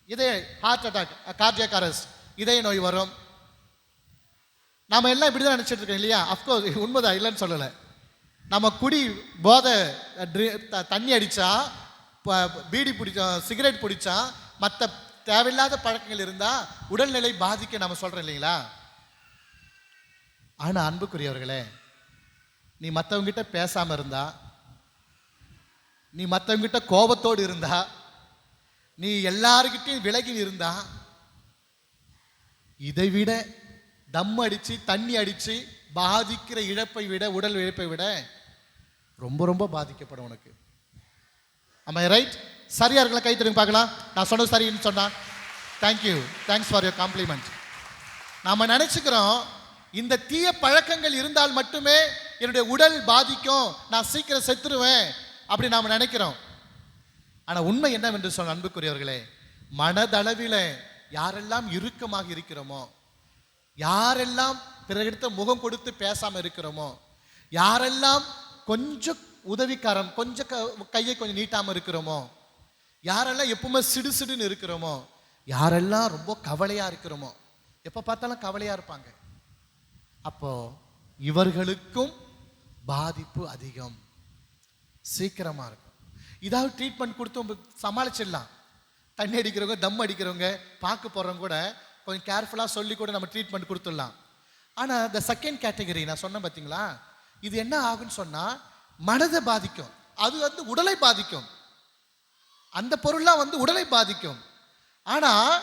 Speaker 1: இதய ஹார்ட் அட்டாக், கார்டியாக் அரெஸ்ட், இதய நோய் வரும். நாம எல்லாம் இப்படிதான் நினைச்சிட்டு இருக்கோம் இல்லையா? அஃப்கோர்ஸ் உண்மைதான், இல்லைன்னு சொல்லலை. நம்ம குடி போதை, தண்ணி அடிச்சா, பீடி பிடிச்சா, சிகரெட் பிடிச்சா, மற்ற தேவையில்லாத பழக்கங்கள் இருந்தா உடல்நிலை பாதிக்க நம்ம சொல்றோம் இல்லைங்களா? ஆனா அன்புக்குரியவர்களே, நீ மற்றவங்க கிட்ட பேசாம இருந்தா, நீ மற்றவங்க கிட்ட கோபத்தோடு இருந்தா, நீ எல்லாருக்கிட்டையும் விலகி இருந்தா, இதை விட தம் அடிச்சு தண்ணி அடிச்சு பாதிக்கிற இழப்பை விட, உடல் இழப்பை விட ரொம்ப ரொம்ப பாதிக்கப்படும் உனக்கு. Am I right? சரியா இருக்கல? கை தருங்க பார்க்கலாம். நான் சொன்னது சரின்னு சொன்னா. Thank you, thanks for your compliment. நாம நினைச்சுக்கிறோம் இந்த தீய பழக்கங்கள் இருந்தால் மட்டுமே என்னுடைய உடல் பாதிக்கும், நான் சீக்கிரம் செத்துருவேன் அப்படி நாம நினைக்கிறோம். ஆனா உண்மை என்னவென்று சொன்ன அன்புக்குரியவர்களே, மனதளவில் யாரெல்லாம் இறுக்கமாக இருக்கிறோமோ, யாரெல்லாம் பிறகிட்ட முகம் கொடுத்து பேசாம இருக்கிறோமோ, யாரெல்லாம் கொஞ்சம் உதவிக்காரம், கொஞ்சம் கையை கொஞ்சம் நீட்டாம இருக்கிறோமோ, யாரெல்லாம் எப்பவுமே சிடுசிடுன்னு இருக்கிறோமோ, யாரெல்லாம் ரொம்ப கவலையா இருக்கிறோமோ, எப்ப பார்த்தாலும் கவலையா இருப்பாங்க, அப்போ இவர்களுக்கும் பாதிப்பு அதிகம், சீக்கிரமா இருக்கும். இதாவது ட்ரீட்மெண்ட் கொடுத்து சமாளிச்சிடலாம். தண்ணி அடிக்கிறவங்க, தம் அடிக்கிறவங்க, பாக்கு போடுறவங்க கூட கொஞ்சம் கேர்ஃபுல்லாக சொல்லி கூட நம்ம ட்ரீட்மெண்ட் கொடுத்துடலாம். ஆனால் இந்த செகண்ட் கேட்டகரி நான் சொன்னேன் பார்த்தீங்களா, இது என்ன ஆகுன்னு சொன்னால் மனதை பாதிக்கும், அது உடலை பாதிக்கும், அந்த பொருள்லாம் உடலை பாதிக்கும். ஆனால்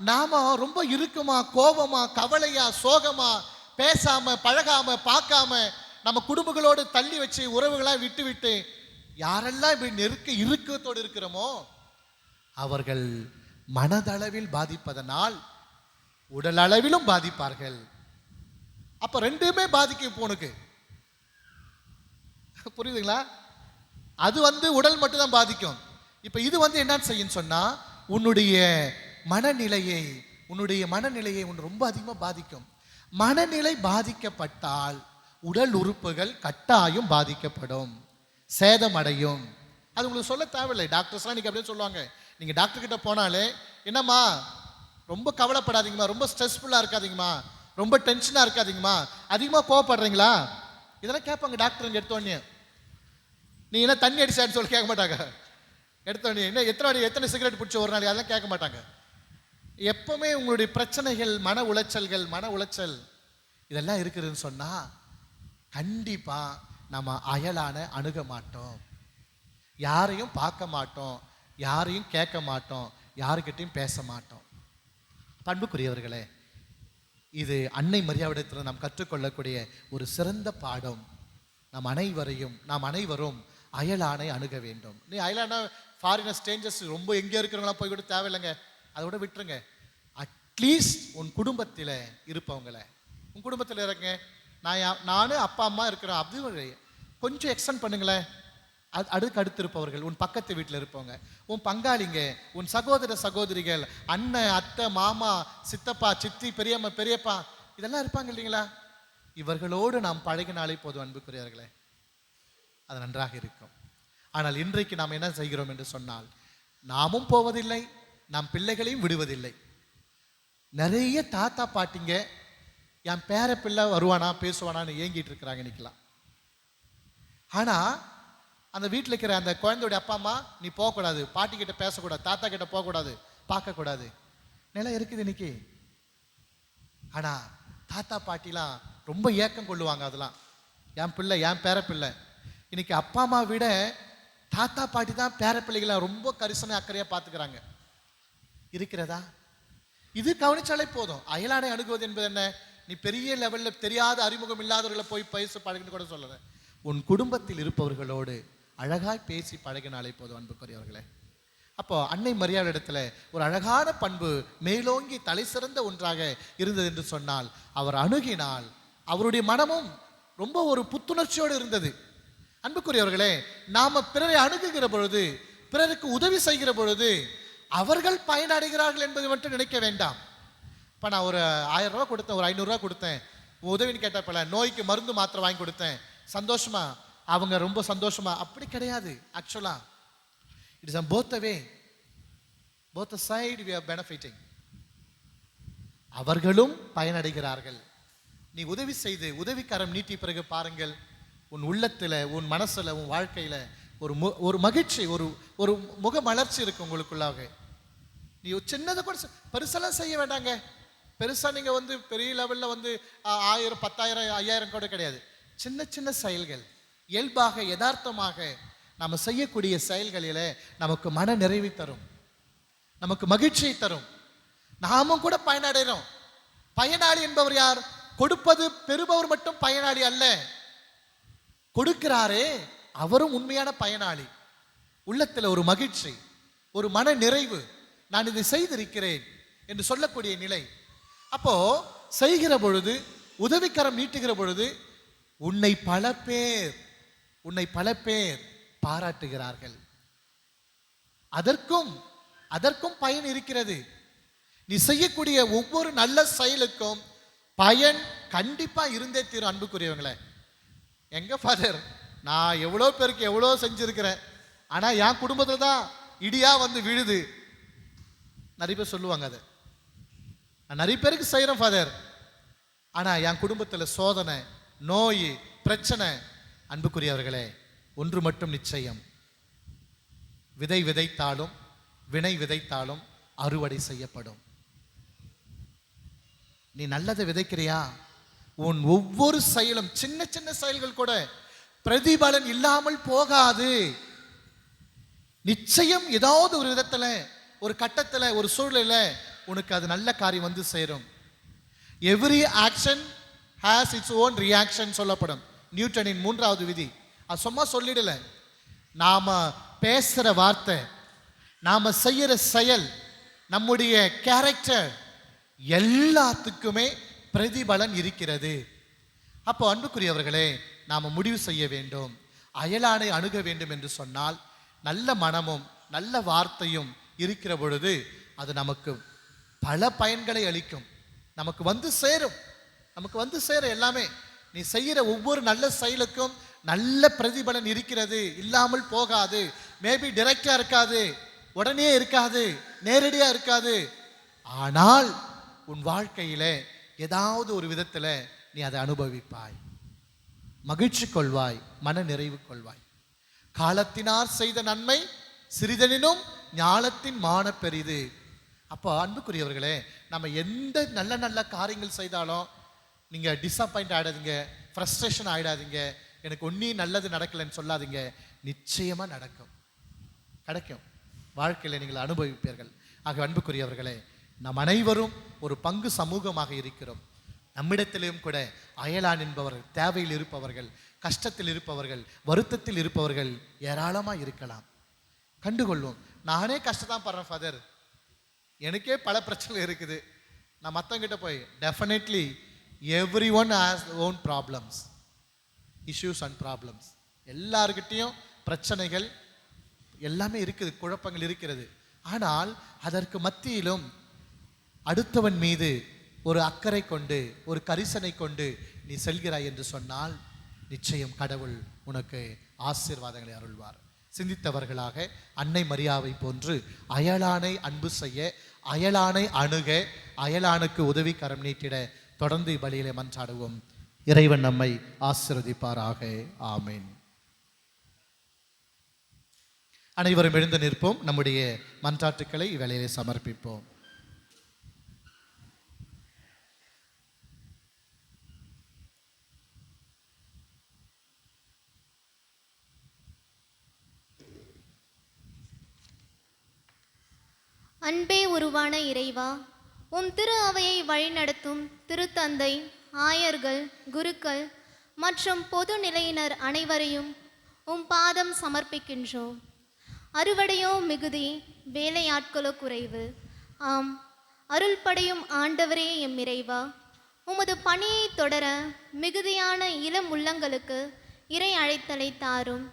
Speaker 1: நாம ரொம்ப இறுக்கமா, கோபமா, கவலையா, சோகமா, பேசாம, பழகாம, பார்க்காம நம்ம குடும்பங்களோடு தள்ளி வச்சு உறவுகளாக விட்டு விட்டு யாரெல்லாம் இப்படி இறுக்கத்தோடு இருக்கிறோமோ அவர்கள் மனதளவில் பாதிப்பதனால் உடல் அளவிலும் பாதிப்பார்கள். அப்ப ரெண்டுமே பாதிக்கும். இப்போ உனக்கு புரியுதுங்களா? அது உடல் மட்டும் தான் பாதிக்கும். இப்ப இது என்ன செய்யும் சொன்னா உன்னுடைய மனநிலையை உன்னை ரொம்ப அதிகமா பாதிக்கும். மனநிலை பாதிக்கப்பட்டால் உடல் உறுப்புகள் கட்டாயம் பாதிக்கப்படும், சேதமடையும். அது உங்களுக்கு சொல்ல தேவையில்லை. டாக்டர்ஸ்லாம் இன்னைக்கு அப்படியே சொல்லுவாங்க. நீங்க டாக்டர் கிட்ட போனாலே என்னம்மா ரொம்ப கவலைப்படாதீங்கம்மா, ரொம்ப ஸ்ட்ரெஸ்ஃபுல்லா இருக்காதீங்கம்மா, ரொம்ப டென்ஷனா இருக்காதீங்கம்மா, அதிகமா கோவப்படுறீங்களா, இதெல்லாம் கேட்பாங்க டாக்டர் எடுத்தோடனே. நீ என்ன தண்ணி அடிச்சான்னு சொல்லி கேட்க மாட்டாங்க. எடுத்தோடனே என்ன எத்தனை சிகரெட் பிடிச்ச ஒரு நாள், அதெல்லாம் கேட்க மாட்டாங்க. எப்பவுமே உங்களுடைய பிரச்சனைகள், மன உளைச்சல் இதெல்லாம் இருக்குதுன்னு சொன்னா கண்டிப்பா நம்ம அயலான அணுக மாட்டோம், யாரையும் பார்க்க மாட்டோம், யாரையும் கேட்க மாட்டோம், யாருக்கிட்டையும் பேச மாட்டோம். பண்புக்குரியவர்களே, இது அன்னை மரியாவிடத்தில் நாம் கற்றுக்கொள்ளக்கூடிய ஒரு சிறந்த பாடம். நாம் அனைவரும் அயலானை அணுக வேண்டும். நீ அயலான ஃபாரினர் ஸ்ட்ரேஞ்சர்ஸ் ரொம்ப எங்கே இருக்கிறவங்களாம் போய் கூட தேவையில்லைங்க, அதை விட விட்டுருங்க. அட்லீஸ்ட் உன் குடும்பத்தில் இருப்பவங்கள, உன் குடும்பத்தில் இருங்க. நானும் அப்பா அம்மா இருக்கிறோம், அப்படி கொஞ்சம் எக்ஸ்டெண்ட் பண்ணுங்களேன். அடுத்து இருப்பவர்கள், உன் பக்கத்து வீட்டில் இருப்பவங்க, உன் பங்காளிங்க, உன் சகோதர சகோதரிகள், அண்ணன், அத்தை, மாமா, சித்தப்பா, சித்தி, பெரியம்மா, பெரியப்பா, இதெல்லாம் இருப்பாங்க இல்லைங்களா? இவர்களோடு நாம் பழகினாலே போதும் அன்புக்குரியவர்களே, அது நன்றாக இருக்கும். ஆனால் இன்றைக்கு நாம் என்ன செய்கிறோம் என்று சொன்னால், நாமும் போவதில்லை, நம் பிள்ளைகளையும் விடுவதில்லை. நிறைய தாத்தா பாட்டிங்க என் பேர பிள்ளை வருவானா பேசுவானான்னு ஏங்கிட்டு இருக்கிறாங்க இன்னைக்கெல்லாம். ஆனா அந்த வீட்டில் இருக்கிற அந்த குழந்தையுடைய அப்பா அம்மா, நீ போகக்கூடாது, பாட்டி கிட்ட பேசக்கூடாது, தாத்தா கிட்ட போகக்கூடாது, பார்க்கக்கூடாது நிலை இருக்குது இன்னைக்கு. ஆனா தாத்தா பாட்டிலாம் ரொம்ப ஏக்கம் கொள்ளுவாங்க. அதெல்லாம் என் பிள்ளை, என் பேர பிள்ளை. இன்னைக்கு அப்பா அம்மா விட தாத்தா பாட்டி தான் பேர பிள்ளைகளை ரொம்ப கரிசனை அக்கறையா பார்த்துக்கிறாங்க. இருக்கிறதா? இது கவனிச்சாலே போதும். அயலானை அணுகுவது என்பது என்ன? நீ பெரிய லெவலில் தெரியாத அறிமுகம் இல்லாதவர்களை போய் பேச பழகின்னு கூட சொல்லலை. உன் குடும்பத்தில் இருப்பவர்களோடு அழகாய் பேசி பழகினாலே போதும் அன்புக்குரியவர்களே. அப்போ அன்னை மரியாதை இடத்துல ஒரு அழகான பண்பு மேலோங்கி தலை சிறந்த ஒன்றாக இருந்தது என்று சொன்னால், அவர் அணுகினால் அவருடைய மனமும் ரொம்ப ஒரு புத்துணர்ச்சியோடு இருந்தது. அன்புக்குரியவர்களே, நாம பிறரை அணுகுகிற பொழுது, பிறருக்கு உதவி செய்கிற பொழுது அவர்கள் பயனடைகிறார்கள் என்பதை மட்டும் நினைக்க வேண்டாம். இப்போ நான் ஒரு 1000 ரூபா கொடுத்தேன், ஒரு 500 ரூபா கொடுத்தேன், உதவின்னு கேட்டப்பல நோய்க்கு மருந்து மாத்திரை வாங்கி கொடுத்தேன், சந்தோஷமா, அவங்க ரொம்ப சந்தோஷமா, அப்படி கிடையாது. ஆக்சுவலா it is both the way, both the side we are benefiting. அவர்களும் பயனடைகிறார்கள். நீ உதவி செய்து உதவிக்கரம் நீட்டி பிறகு பாருங்கள், உன் உள்ளத்துல, உன் மனசுல, உன் வாழ்க்கையில ஒரு மகிழ்ச்சி, ஒரு முக மலர்ச்சி இருக்கு உங்களுக்குள்ளாக. நீ சின்னதை கூட பெருசெல்லாம் செய்ய வேண்டாங்க. பெருசா நீங்க பெரிய லெவல்ல 1000, 10,000, 5,000 கூட கிடையாது. சின்ன சின்ன செயல்கள், இயல்பாக யதார்த்தமாக நம்ம செய்யக்கூடிய செயல்களில நமக்கு மன நிறைவை தரும், நமக்கு மகிழ்ச்சியை தரும். நாமும் கூட பயனடைகிறோம். பயனாளி என்பவர் யார்? கொடுப்பது பெறுபவர் மட்டும் பயனாளி அல்ல, கொடுக்கிறாரே அவரும் உண்மையான பயனாளி. உள்ளத்தில் ஒரு மகிழ்ச்சி, ஒரு மன நிறைவு, நான் இதை செய்திருக்கிறேன் என்று சொல்லக்கூடிய நிலை. அப்போ செய்கிற பொழுது, உதவிக்கரம் நீட்டுகிற பொழுது உன்னை பல பேர் பாராட்டுகிறார்கள். அதற்கும் பயன் இருக்கிறது. நீ செய்யக்கூடிய ஒவ்வொரு நல்ல செயலுக்கும் பயன் கண்டிப்பா இருந்தே தீரும் அன்புக்குரியவங்களே. எங்க ஃபாதர், நான் எவ்வளோ பேருக்கு எவ்வளோ செஞ்சிருக்கிறேன், ஆனா என் குடும்பத்துல தான் இடியா விழுது. நிறைய பேர் சொல்லுவாங்க, அதை நான் நிறைய பேருக்கு செய்யறேன் ஃபாதர், ஆனா என் குடும்பத்துல சோதனை, நோய், பிரச்சனை. அன்புக்குரியவர்களே, ஒன்று மட்டும் நிச்சயம், விதை விதைத்தாலும் வினை விதைத்தாலும் அறுவடை செய்யப்படும். நீ நல்லதை விதைக்கிறியா, உன் ஒவ்வொரு செயலும், சின்ன சின்ன செயல்கள் கூட பிரதிபலன் இல்லாமல் போகாது. நிச்சயம் ஏதாவது ஒரு விதத்துல, ஒரு கட்டத்துல, ஒரு சூழலில உனக்கு அது நல்ல காரியம் சேரும். Every action has its own reaction சொல்லப்படும். நியூட்டனின் 3வது விதி. அது சும்மா சொல்லிடல. நாம பேசுற வார்த்தை, நாம செய்யற செயல், நம்முடைய கேரக்டர் எல்லாத்துக்குமே பிரதிபலன் இருக்கிறது. அப்போ அன்புக்குரியவர்களே, நாம முடிவு செய்ய வேண்டும். அயலானை அணுக வேண்டும் என்று சொன்னால் நல்ல மனமும் நல்ல வார்த்தையும் இருக்கிற பொழுது அது நமக்கு பல பயன்களை அளிக்கும். நமக்கு வந்து சேரும் எல்லாமே. நீ செய்கிற ஒவ்வொரு நல்ல செயலுக்கும் நல்ல பிரதிபலன் இருக்கிறது, இல்லாமல் போகாது. மேபி டைரக்டா இருக்காது, உடனே இருக்காது, நேரடியா இருக்காது. ஆனால் உன் வாழ்க்கையில ஏதாவது ஒரு விதத்துல நீ அதை அனுபவிப்பாய், மகிழ்ச்சி கொள்வாய், மன நிறைவு கொள்வாய். காலத்தினார் செய்த நன்மை சிறிதனினும் ஞாலத்தின் மான பெரிது. அப்போ அன்புக்குரியவர்களே, நம்ம எந்த நல்ல நல்ல காரியங்கள் செய்தாலும் நீங்க டிசப்பாயிண்ட் ஆயிடாதீங்க, ஃப்ரஸ்ட்ரேஷன் ஆயிடாதீங்க, எனக்கு ஒன்றும் நல்லது நடக்கலைன்னு சொல்லாதீங்க. நிச்சயமா கிடைக்கும். வாழ்க்கையில நீங்கள் அனுபவிப்பீர்கள். ஆக அன்புக்குரியவர்களே, நம் அனைவரும் ஒரு பங்கு சமூகமாக இருக்கிறோம். நம்மிடத்திலும் கூட அயலான் என்பவர்கள், தேவையில் இருப்பவர்கள், கஷ்டத்தில் இருப்பவர்கள், வருத்தத்தில் இருப்பவர்கள் ஏராளமாக இருக்கலாம். கண்டுகொள்வோம். நானே கஷ்டத்தான் படுறேன் ஃபாதர், எனக்கே பல பிரச்சனை இருக்குது. நான் மற்றவங்கிட்ட போய் definitely every one has own problems, issues and problems. எல்லார்கிட்டையும் பிரச்சனைகள் எல்லாமே இருக்குது, குழப்பங்கள் இருக்கிறது. ஆனால் அதற்கு மத்தியிலும் அடுத்தவன் மீது ஒரு அக்கறை கொண்டு, ஒரு கரிசனை கொண்டு நீ செல்கிறாய் என்று சொன்னால் நிச்சயம் கடவுள் உனக்கு ஆசீர்வாதங்களை அருள்வார். சிந்தித்தவர்களாக அன்னை மரியாவை போன்று அயலானை அன்பு செய்ய, அயலானை அணுக, அயலானுக்கு உதவி கரம் நீட்டிட தொடர்ந்து பலியிலே மன்றாடுவோம். இறைவன் நம்மை ஆசீர்வதிப்பாராக. ஆமீன். அனைவரும் எழுந்து நிற்போம். நம்முடைய மன்றாட்டுக்களை இவ்வேளையிலே சமர்ப்பிப்போம்.
Speaker 4: அன்பே உருவான இறைவா, உம் திரு அவையை வழிநடத்தும் திருத்தந்தை, ஆயர்கள், குருக்கள் மற்றும் பொது நிலையினர் அனைவரையும் உம் பாதம் சமர்ப்பிக்கின்றோம். அறுவடையோ மிகுதி, வேலையாட்களோ குறைவு. ஆம், அருள்படையும் ஆண்டவரே எம் இறைவா, உமது பணியை தொடர மிகுதியான இளம் உள்ளங்களுக்கு இறை அழைத்தலை தாரும்.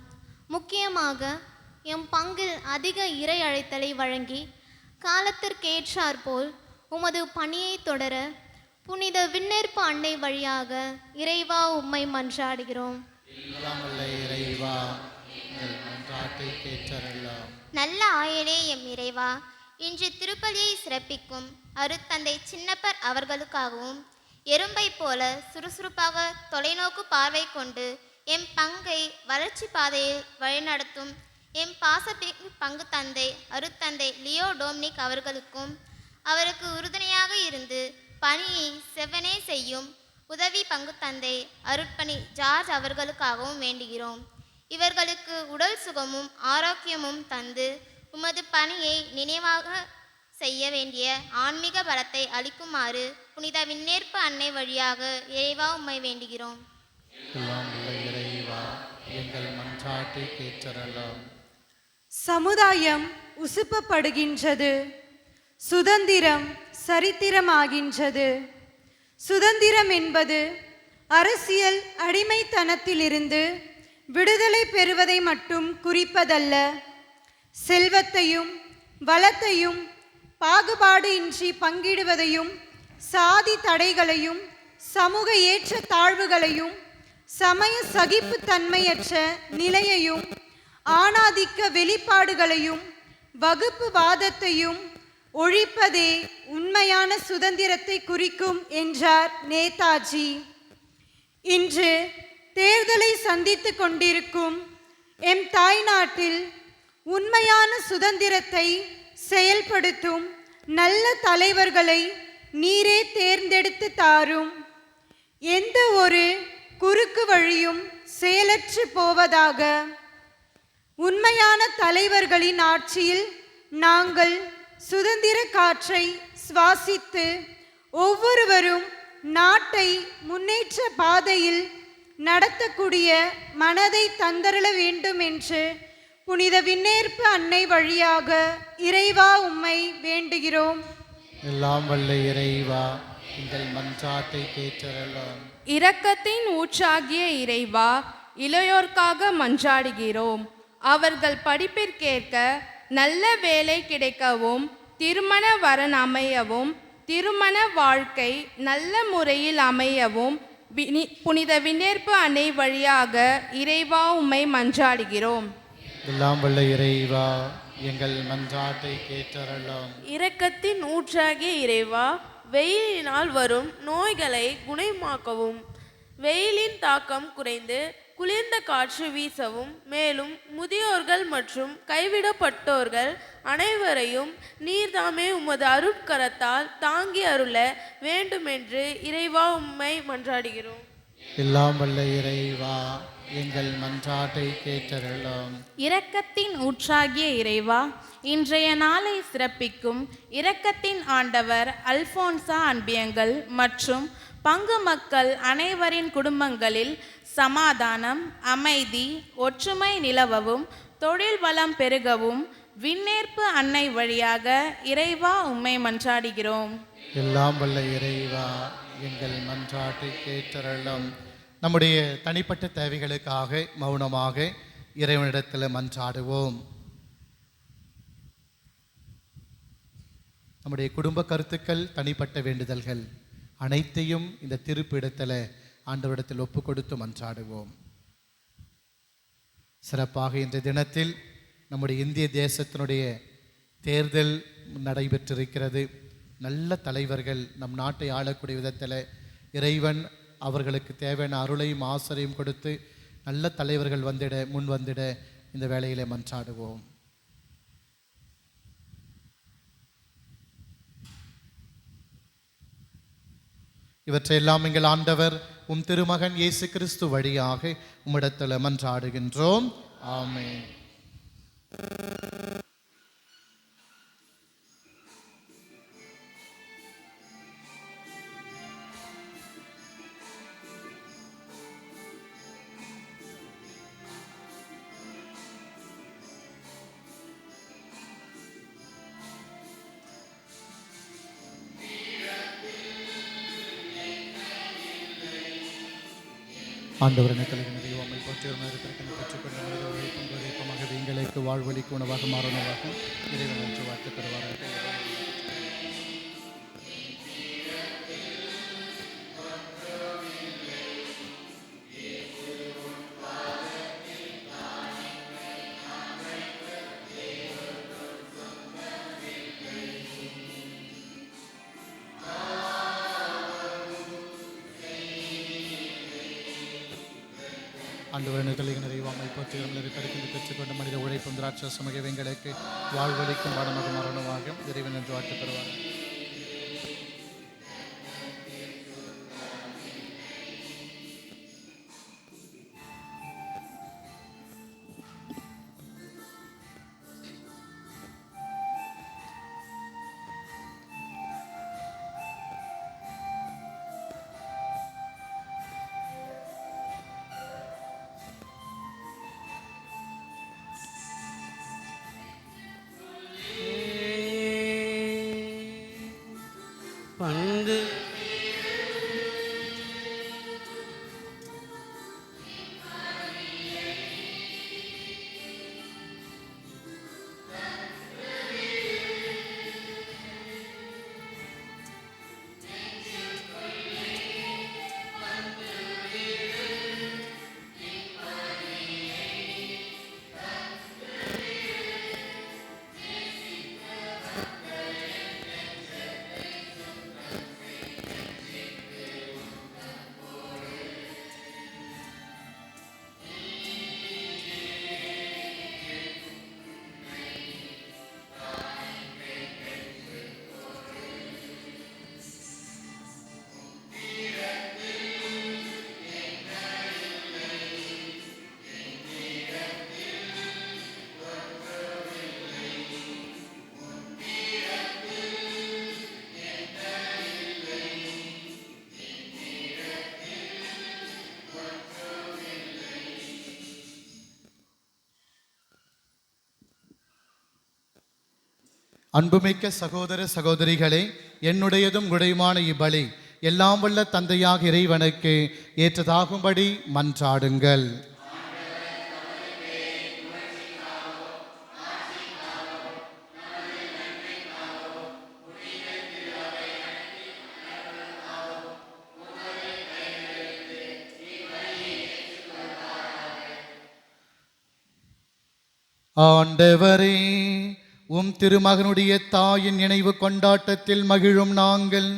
Speaker 4: முக்கியமாக எம் பங்கில் அதிக இறை அழைத்தலை வழங்கி காலத்திற்கேற்றாற்போல் உமது பணியை தொடர புனித விண்ணேற்பு அன்னை வழியாக இறைவா உம்மை மன்றாடுகிறோம்.
Speaker 5: நல்ல ஆயனே எம் இறைவா, இன்று திருப்பலியை சிறப்பிக்கும் அருட்தந்தை சின்னப்பர் அவர்களுக்காகவும் எறும்பை போல சுறுசுறுப்பாக தொலைநோக்கு பார்வை கொண்டு எம் பங்கை வளர்ச்சி பாதையில் வழிநடத்தும் எம் பாசப்பிக்கு பங்கு தந்தை அருட்தந்தை லியோ டோம்னிக் அவர்களுக்கும், அவருக்கு உறுதுணையாக இருந்து பணியை செவ்வனே செய்யும் உதவி பங்கு தந்தை அருட்பணி ஜார்ஜ் அவர்களுக்காகவும் வேண்டுகிறோம். இவர்களுக்கு உடல் சுகமும் ஆரோக்கியமும் தந்து உமது பணியை நினைவாக செய்ய வேண்டிய ஆன்மீக பலத்தை அளிக்குமாறு புனித விண்ணேற்பு அன்னை வழியாக இறைவா உம்மை வேண்டுகிறோம்.
Speaker 6: சமுதாயம் உசுப்பப்படுகின்றது, சுதந்திரம் சரித்திரமாகின்றது. சுதந்திரம் என்பது அரசியல் அடிமைத்தனத்திலிருந்து விடுதலை பெறுவதை மட்டும் குறிப்பதல்ல. செல்வத்தையும் வளத்தையும் பாகுபாடு இன்றி பங்கிடுவதையும், சாதி தடைகளையும், சமூக ஏற்ற தாழ்வுகளையும், சமய சகிப்புத்தன்மையற்ற நிலையையும், ஆணாதிக்க வெளிப்பாடுகளையும், வகுப்பு வாதத்தையும் ஒழிப்பதே உண்மையான சுதந்திரத்தை குறிக்கும் என்றார் நேதாஜி. இன்று தேர்தலை சந்தித்து கொண்டிருக்கும் எம் தாய்நாட்டில் உண்மையான சுதந்திரத்தை செயல்படுத்தும் நல்ல தலைவர்களை நீரே தேர்ந்தெடுத்து தாரும். எந்த ஒரு குறுக்கு வழியும் செயலற்று போவதாக. உண்மையான தலைவர்களின் ஆட்சியில் நாங்கள் சுதந்திர காற்றை சுவாசித்து ஒவ்வொருவரும் நாட்டை முன்னேற்ற பாதையில் நடத்தக்கூடிய மனதை தந்தருள வேண்டும் என்று புனித விண்ணேற்பு அன்னை வழியாக இறைவா உம்மை வேண்டுகிறோம்.
Speaker 1: எல்லாம் வல்ல இறைவா, எங்கள் மன்றாட்டை கேட்டருளும்.
Speaker 7: இரக்கத்தின் ஊற்றாகிய இறைவா, இளையோர்க்காக மன்றாடுகிறோம். அவர்கள் படிப்பிற்கேற்க நல்ல வேலை கிடைக்கவும், திருமண வரன் அமையவும், திருமண வாழ்க்கை நல்ல முறையில் அமையவும் புனித விண்ணேற்பு அன்னை வழியாக இறைவா உம்மை மன்றாடுகிறோம்.
Speaker 1: எல்லாம் வல்ல இறைவா, எங்கள் மன்றாட்டை கேட்டருளும்.
Speaker 8: இரக்கத்தின் ஊற்றாகிய இறைவா, வெயிலினால் வரும் நோய்களை குணமாக்கவும், வெயிலின் தாக்கம் குறைந்து குளிர்ந்த காற்று வீசவும், மேலும் முதியோர்கள் மற்றும் கைவிடப்பட்டோர்கள் அனைவரையும் நீர்தாமே உமது அருட்கரத்தால் தாங்கி அருள வேண்டுமென்று இறைவா உம்மை மன்றாடுகிறோம்.
Speaker 1: எல்லாம் வல்ல இறைவா, எங்கள் மன்றாட்டை கேட்டருளும்.
Speaker 9: இரக்கத்தின் ஊற்றாகிய இறைவா, இன்றைய நாளை சிறப்பிக்கும் இரக்கத்தின் ஆண்டவர் அல்போன்சா அன்பியங்கள் மற்றும் பங்கு மக்கள் அனைவரின் குடும்பங்களில் சமாதானம், அமைதி, ஒற்றுமை நிலவவும், தொழில் வளம் பெருகவும் விண்ணேற்பு அன்னை வழியாக இறைவா உம்மை மன்றாடுகிறோம்.
Speaker 1: எல்லாம் வல்ல இறைவா, எங்கள் மன்றாட்டை கேட்டருளும். நம்முடைய தனிப்பட்ட தேவைகளுக்காக மௌனமாக இறைவனிடத்தில் மன்றாடுவோம். நம்முடைய குடும்ப கருத்துக்கள், தனிப்பட்ட வேண்டுதல்கள் அனைத்தையும் இந்த திருப்பிடத்தில் ஆண்டவரிடத்தில் ஒப்பு கொடுத்து மன்றாடுவோம். சிறப்பாக இன்றைய தினத்தில் நம்முடைய இந்திய தேசத்தினுடைய தேர்தல் நடைபெற்றிருக்கிறது. நல்ல தலைவர்கள் நம் நாட்டை ஆளக்கூடிய விதத்தில் இறைவன் அவர்களுக்கு தேவையான அருளையும் ஆசரையும் கொடுத்து நல்ல தலைவர்கள் முன் வந்திட இந்த வேளையிலே மன்றாடுவோம். இவற்றையெல்லாம் எங்கள் ஆண்டவர் உம் திருமகன் இயேசு கிறிஸ்து வழியாக உம்மிடத்தில் மன்றாடுகின்றோம். ஆமென். ஆண்டவரனை கலைஞரை உம்மை பெற்றுக்கொண்டு எங்களுக்கு வாழ்வழிக்கு உணவாக மாறுணவாக இறைவன் என்று வாழ்த்து பெறுவார்கள். ஆண்டவரனை கலைஞரை உம்மை பெற்றுக்கொண்டு மனித உழைப்பும் திராட்சை சமூக எங்களுக்கு வாழ்வழிக்கும் பாடமாக மரணமாக இறைவன் என்று வாழ்த்து பெறுவார்கள். அன்புமிக்க சகோதர சகோதரிகளே, என்னுடையதும் உடையுமான இப்பலி எல்லாம் வல்ல தந்தையாக இறைவனுக்கு ஏற்றதாகும்படி மன்றாடுங்கள். ஆண்டவரே, உம் திருமகனுடைய தாயின் நினைவு கொண்டாட்டத்தில் மகிழும் நாங்கள்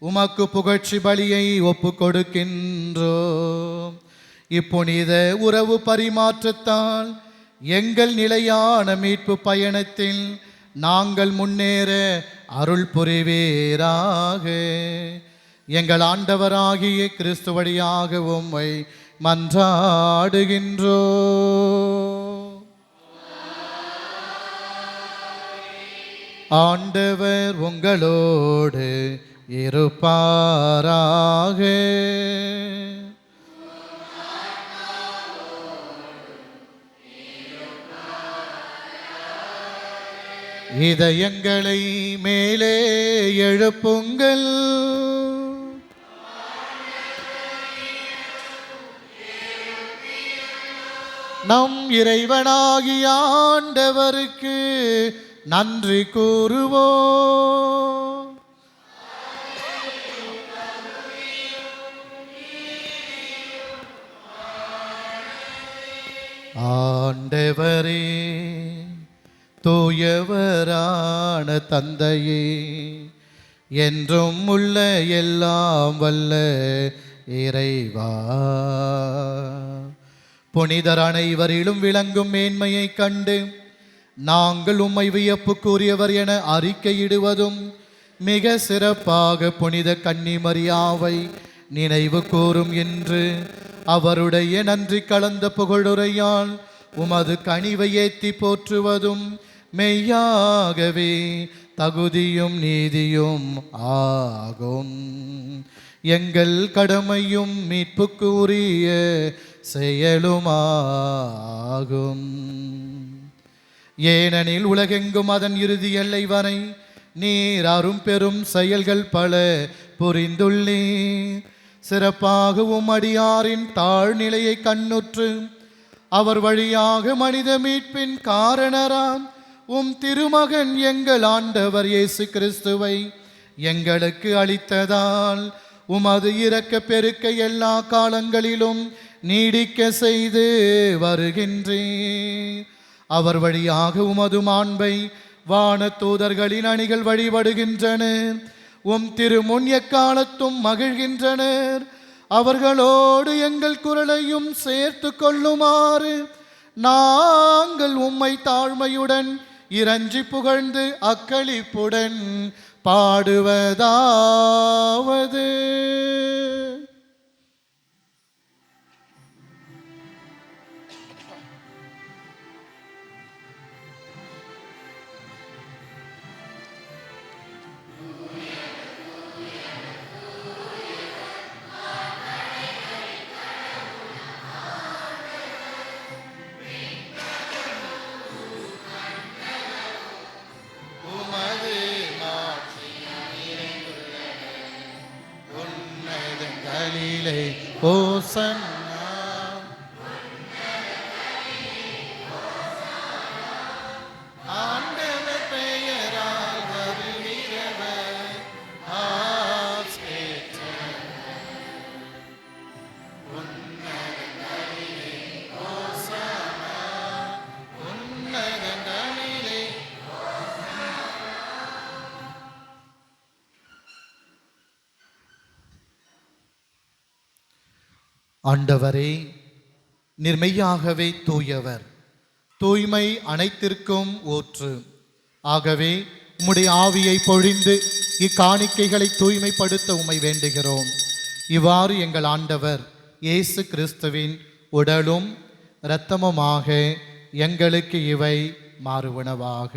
Speaker 1: உமக்கு புகழ்ச்சி பலியை ஒப்பு கொடுக்கின்றோம். இப்புனித உறவு பரிமாற்றத்தால் எங்கள் நிலையான மீட்பு பயணத்தில் நாங்கள் முன்னேற அருள் புரிவீராக. எங்கள் ஆண்டவராகிய கிறிஸ்து வழியாக உம்மை மன்றாடுகின்றோம். ஆண்டவர் உங்களோடு இருப்பாராக. இதயங்களை மேலே எழுப்புங்கள். நம் இறைவனாகிய ஆண்டவருக்கு நன்றி கூறுவோம். ஆண்டவரே, தூயவரான தந்தையே, என்றும் உள்ள எல்லாம் வல்ல இறைவா, புனிதர் அனைவரிலும் விளங்கும் மேன்மையை கண்டு நாங்கள் உம்மை வியப்புக்குரியவர் என அறிக்கையிடுவதும் மிக சிறப்பாக புனித கன்னிமரியாவை நினைவு கூறும் என்று அவருடைய நன்றி கலந்த புகழுரையால் உமது கனிவை ஏத்தி போற்றுவதும் மெய்யாகவே தகுதியும் நீதியும் ஆகும். எங்கள் கடமையும் மீட்புக்கு உரிய செயலுமாகும். ஏனெனில் உலகெங்கும் அதன் இறுதி எல்லை வரை நீர் அரும் பெரும் செயல்கள் பல புரிந்துள்ளீர். சிறப்பாகவும் அடியாரின் தாழ்நிலையை கண்ணுற்று அவர் வழியாக மனித மீட்பின் காரணராம் உம் திருமகன் எங்கள் ஆண்டவர் இயேசு கிறிஸ்துவை எங்களுக்கு அளித்ததால் உமது இரக்க பெருக்க எல்லா காலங்களிலும் நீடிக்க செய்து வருகின்றேன். அவர் வழியாக உமது மாண்பை வான தூதர்களின் அணிகள் வழிபடுகின்றனர். உம் திருமுன் எக்காலத்தும் மகிழ்கின்றனர். அவர்களோடு எங்கள் குரலையும் சேர்த்து கொள்ளுமாறு நாங்கள் உம்மை தாழ்மையுடன் இறைஞ்சி புகழ்ந்து அக்களிப்புடன் பாடுவதாவது: ஓசன்னா ஆண்டவர் பெயரால் வருகிறவர் ஆஸ்கேற்றவர். உன்னதங்களிலே ஓசன்னா, உன்னதங்களிலே. ஆண்டவரே, நிர்மையாகவே தூயவர், தூய்மை அனைத்திற்கும் ஊற்று. ஆகவே உம்முடைய ஆவியை பொழிந்து இக்காணிக்கைகளை தூய்மைப்படுத்த உம்மை வேண்டுகிறோம். இவ்வாறு எங்கள் ஆண்டவர் இயேசு கிறிஸ்துவின் உடலும் இரத்தமுமாக எங்களுக்கு இவை மாறுவனவாக.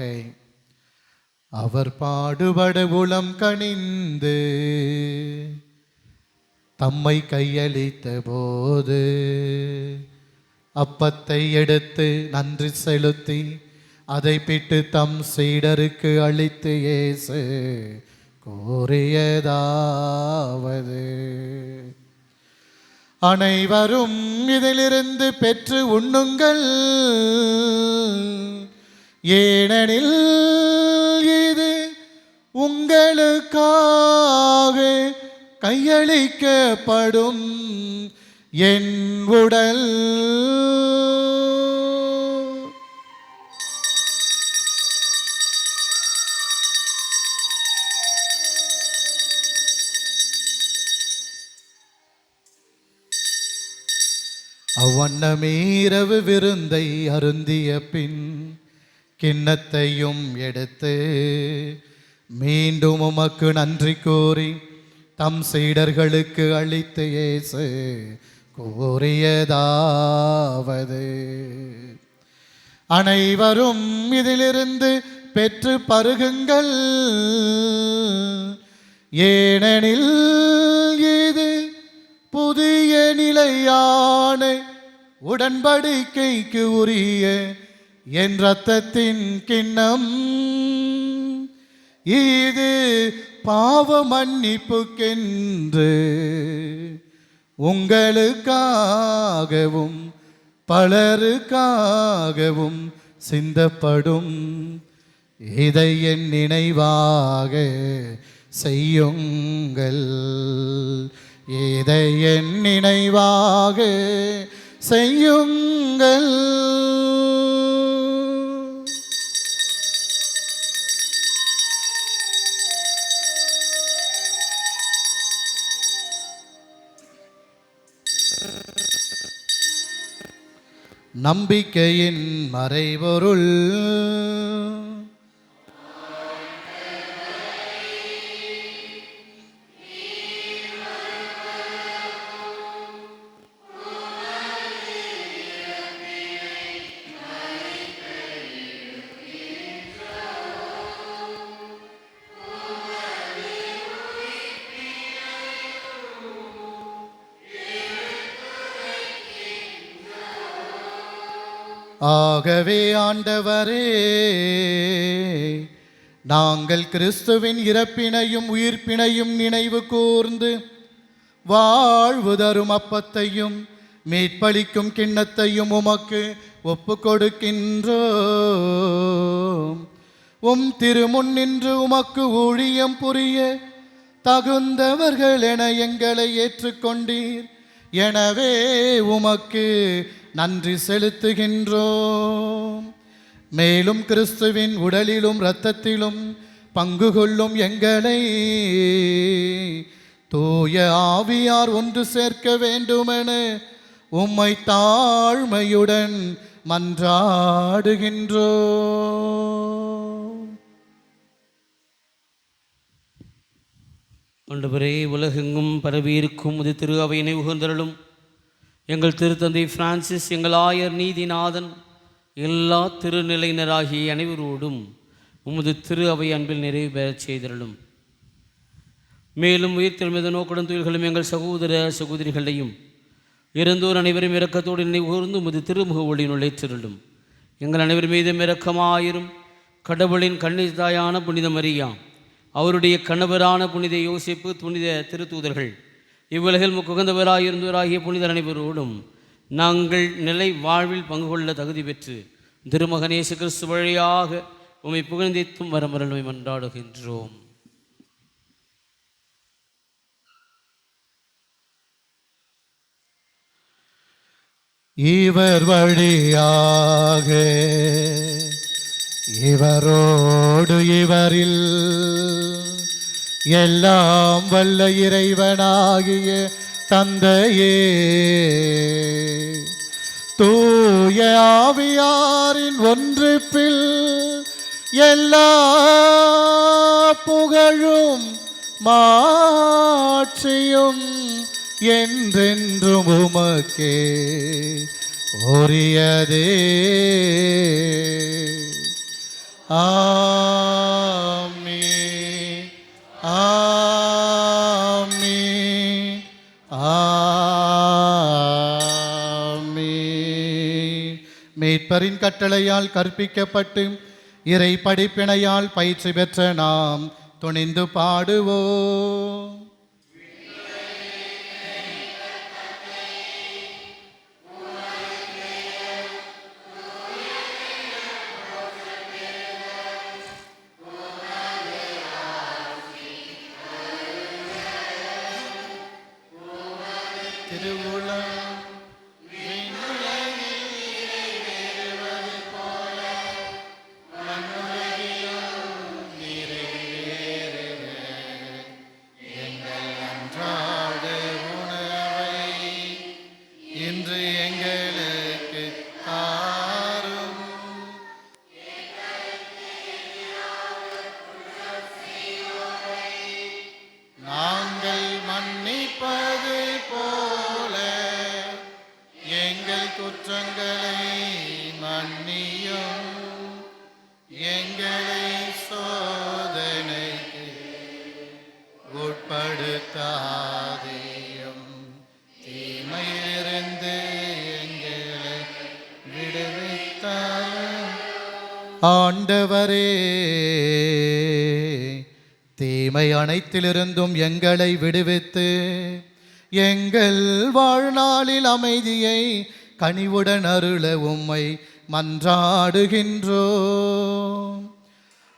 Speaker 1: அவர் பாடுபட உளம் கனிந்து தம்மை கையளித்த போது அப்பத்தை எடுத்து நன்றி செலுத்தி அதை பிட்டு தம் சீடருக்கு அளித்து இயேசு கூறியதாவது, அனைவரும் இதிலிருந்து பெற்று உண்ணுங்கள், ஏனெனில் இது உங்களுக்காக கையளிக்கப்படும் என் உடல். அவ்வண்ணமீரவு விருந்தை அருந்திய பின் கிண்ணத்தையும் எடுத்து மீண்டும் உமக்கு நன்றி கூறி தம் சீடர்களுக்கு அளித்து இயேசு கூறியதாவது, அனைவரும் இதிலிருந்து பெற்று பருகுங்கள், ஏனெனில் இது புதிய நிலையான உடன்படிக்கைக்கு உரிய என் இரத்தத்தின் கிண்ணம், இது பாவ மன்னிப்புக்கென்று உங்களுக்காகவும் பலருக்காகவும் சிந்தப்படும். இதை என் நினைவாக செய்யுங்கள், இதை என் நினைவாக செய்யுங்கள். நம்பிக்கையின் மறைபொருள், ஆகவே ஆண்டவரே, நாங்கள் கிறிஸ்துவின் இறப்பினையும் உயிர்ப்பினையும் நினைவு கூர்ந்து வாழ்வு தரும் அப்பத்தையும் மீட்பளிக்கும் கிண்ணத்தையும் உமக்கு ஒப்பு கொடுக்கின்றோம். உம் திருமுன் நின்று உமக்கு ஊழியம் புரிய தகுந்தவர்கள் என எங்களை ஏற்றுக்கொண்டீர். எனவே உமக்கு நன்றி செலுத்துகின்றோம். மேலும் கிறிஸ்துவின் உடலிலும் இரத்தத்திலும் பங்கு கொள்ளும் எங்களை தூய ஆவியார் ஒன்று சேர்க்க வேண்டுமென உம்மை தாழ்மையுடன் மன்றாடுகின்றோம்.
Speaker 3: ஆண்டவரே, உலகெங்கும் பரவியிருக்கும் இது திரு அவையினை உகந்தருளும். எங்கள் திருத்தந்தை பிரான்சிஸ், எங்கள் ஆயர் நீதிநாதன், எல்லா திருநிலையினராகிய அனைவரோடும் உமது திரு அவை அன்பில் நிறைவு பெறச் செய்தருளும். மேலும் உயிர்த்தெழுந்த நோக்குடன் துயில்களும் எங்கள் சகோதர சகோதரிகளையும் இறந்தோர் அனைவரும் இரக்கத்தோடு நினைவு கூர்ந்து உமது திருமுக ஒளியினுள் ஏற்றருளும். எங்கள் அனைவர் மீதும் இரக்கமாயிரும். கடவுளின் கன்னித் தாயான புனித மரியா, அவருடைய கணவரான புனித யோசிப்பு, புனித திருத்தூதர்கள், இவ்வுலகில் முக்குகந்தவராயிருந்தோராகிய புனிதர் அனைவரோடும் நாங்கள் நிலை வாழ்வில் பங்கு கொள்ள தகுதி பெற்று திருமகன் இயேசு கிறிஸ்து வழியாக உம்மை புகழ்ந்தேத்தும் வரமருளை மன்றாடுகின்றோம்.
Speaker 1: இவர் வழியாக இவரோடு இவரில் எல்லாம் வல்ல இறைவனாகிய தந்தையே, தூய ஆவியாரின் ஒன்றிப்பில் எல்லா புகழும் மாட்சியும் என்றென்றும் உமக்கே உரியதே. ஆமென், ஆமென், ஆமென். மீட்பரின் கட்டளையால் கற்பிக்கப்பட்டு இறை படிப்பினையால் பயிற்சி பெற்ற நாம் துணிந்து பாடுவோம். இன்று எங்களுக்கு தாரும். நாங்கள் மன்னிப்பது போல எங்கள் குற்றங்களை மன்னியும். எங்களை சோதனைக்கு உட்படுத்தாதேயும், தீமையிலிருந்து எங்களை விடுவித்தாரும். ஆண்டவரே, தீமை அனைத்திலிருந்தும் எங்களை விடுவித்து எங்கள் வாழ்நாளில் அமைதியை கனிவுடன் அருள உம்மை மன்றாடுகின்றோம்.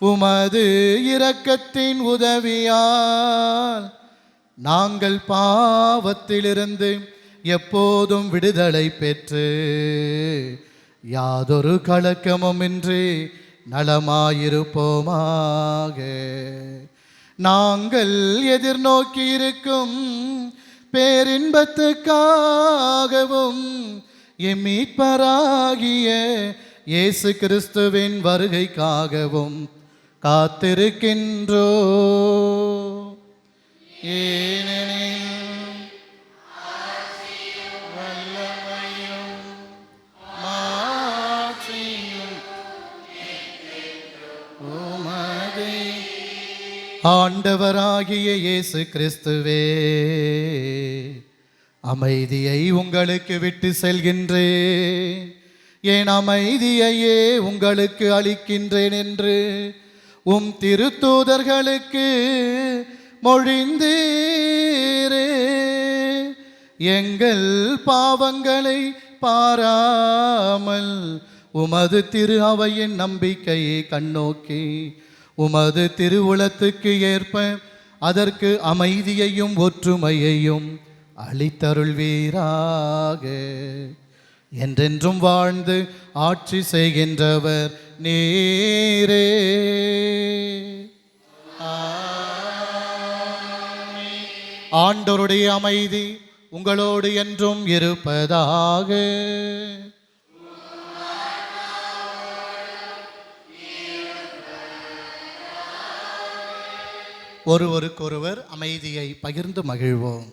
Speaker 1: உமது இரக்கத்தின் உதவியால் நாங்கள் பாவத்திலிருந்து எப்போதும் விடுதலை பெற்று யாதொரு கலக்கமுமின்றி நலமாயிருப்போமாக. நாங்கள் எதிர்நோக்கி இருக்கும் பேரின்பத்துக்காகவும் எம் மீட்பராகிய இயேசு கிறிஸ்துவின் வருகைக்காகவும் காத்திருக்கின்றோ. ஏனெனில் வல்லமையும் மாட்சியும் உமதே. ஆண்டவராகிய இயேசு கிறிஸ்துவே, அமைதியை உங்களுக்கு விட்டு செல்கின்றேன், என் அமைதியையே உங்களுக்கு அளிக்கின்றேன் என்று உம் திருத்தூதர்களுக்கு மொழிந்தீரே. எங்கள் பாவங்களை பாராமல் உமது திரு அவையின் நம்பிக்கையை கண்ணோக்கி உமது திருவுளத்துக்கு ஏற்ப அதற்கு அமைதியையும் ஒற்றுமையையும் அளித்தருள்வீராக. என்றென்றும் வாழ்ந்து ஆட்சி செய்கின்றவர் நீரே. ஆண்டவருடைய அமைதி உங்களோடு என்றும் இருப்பதாக. ஒருவருக்கொருவர் அமைதியை பகிர்ந்து மகிழ்வோம்.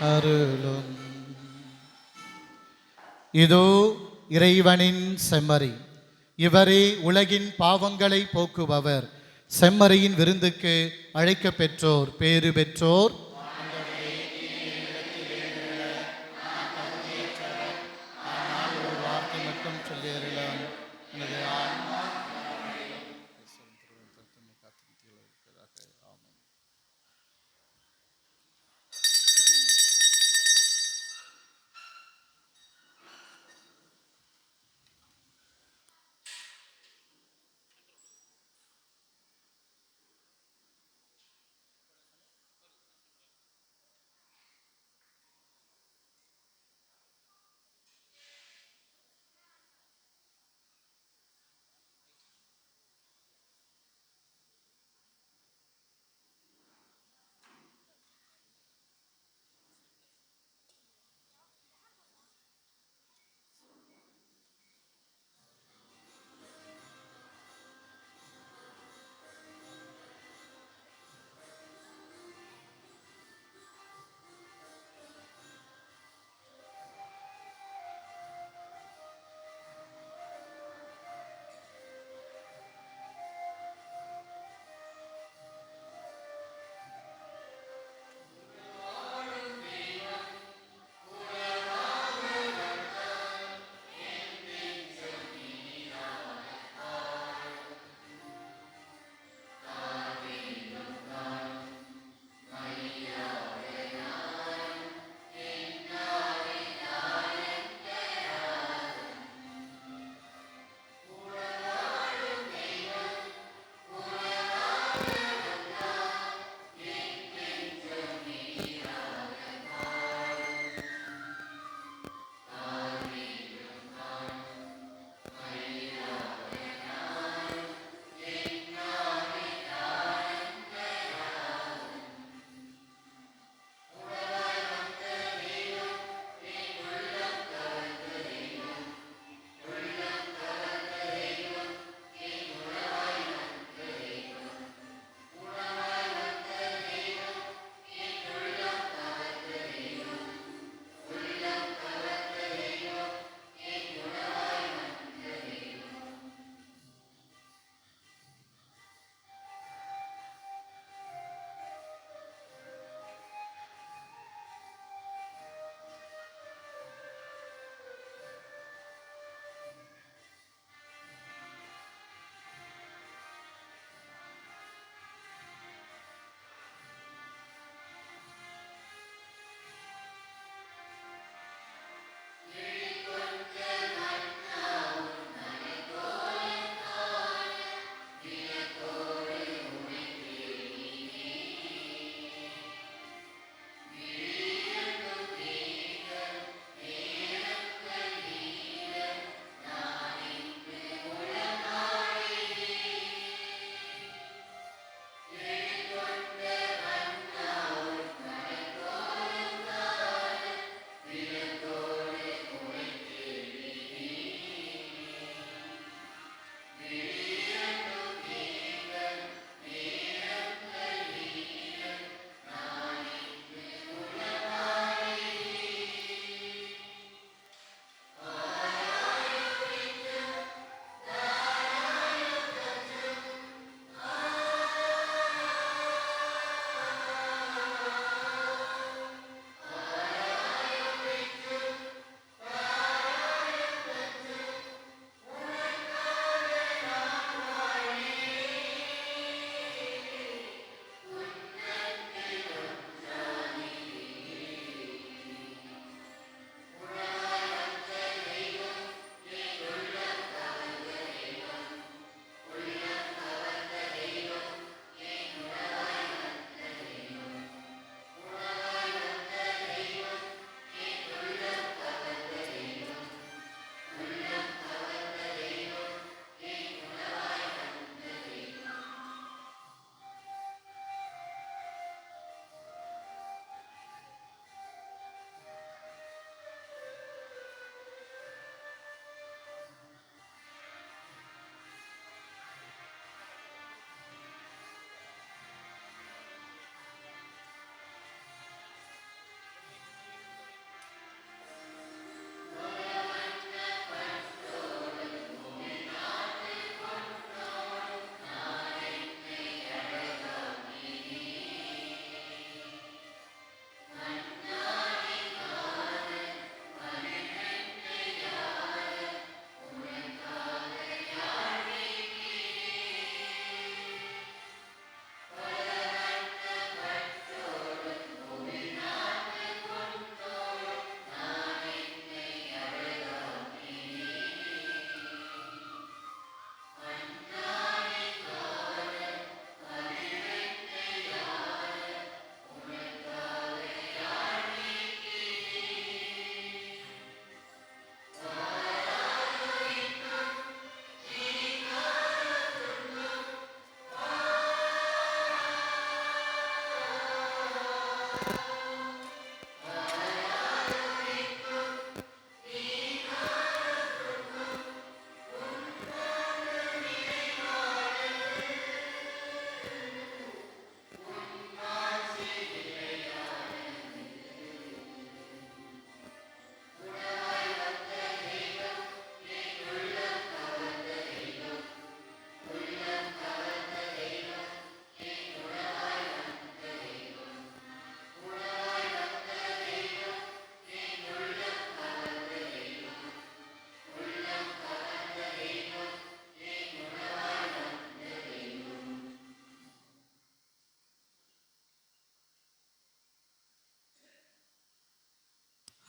Speaker 1: அருளும். இதோ இறைவனின் செம்மறி, இவரே உலகின் பாவங்களை போக்குபவர். செம்மறியின் விருந்துக்கு அழைக்க பெற்றோர் பேறு பெற்றோர். வார்த்தை மட்டும் சொல்லியறலாம்.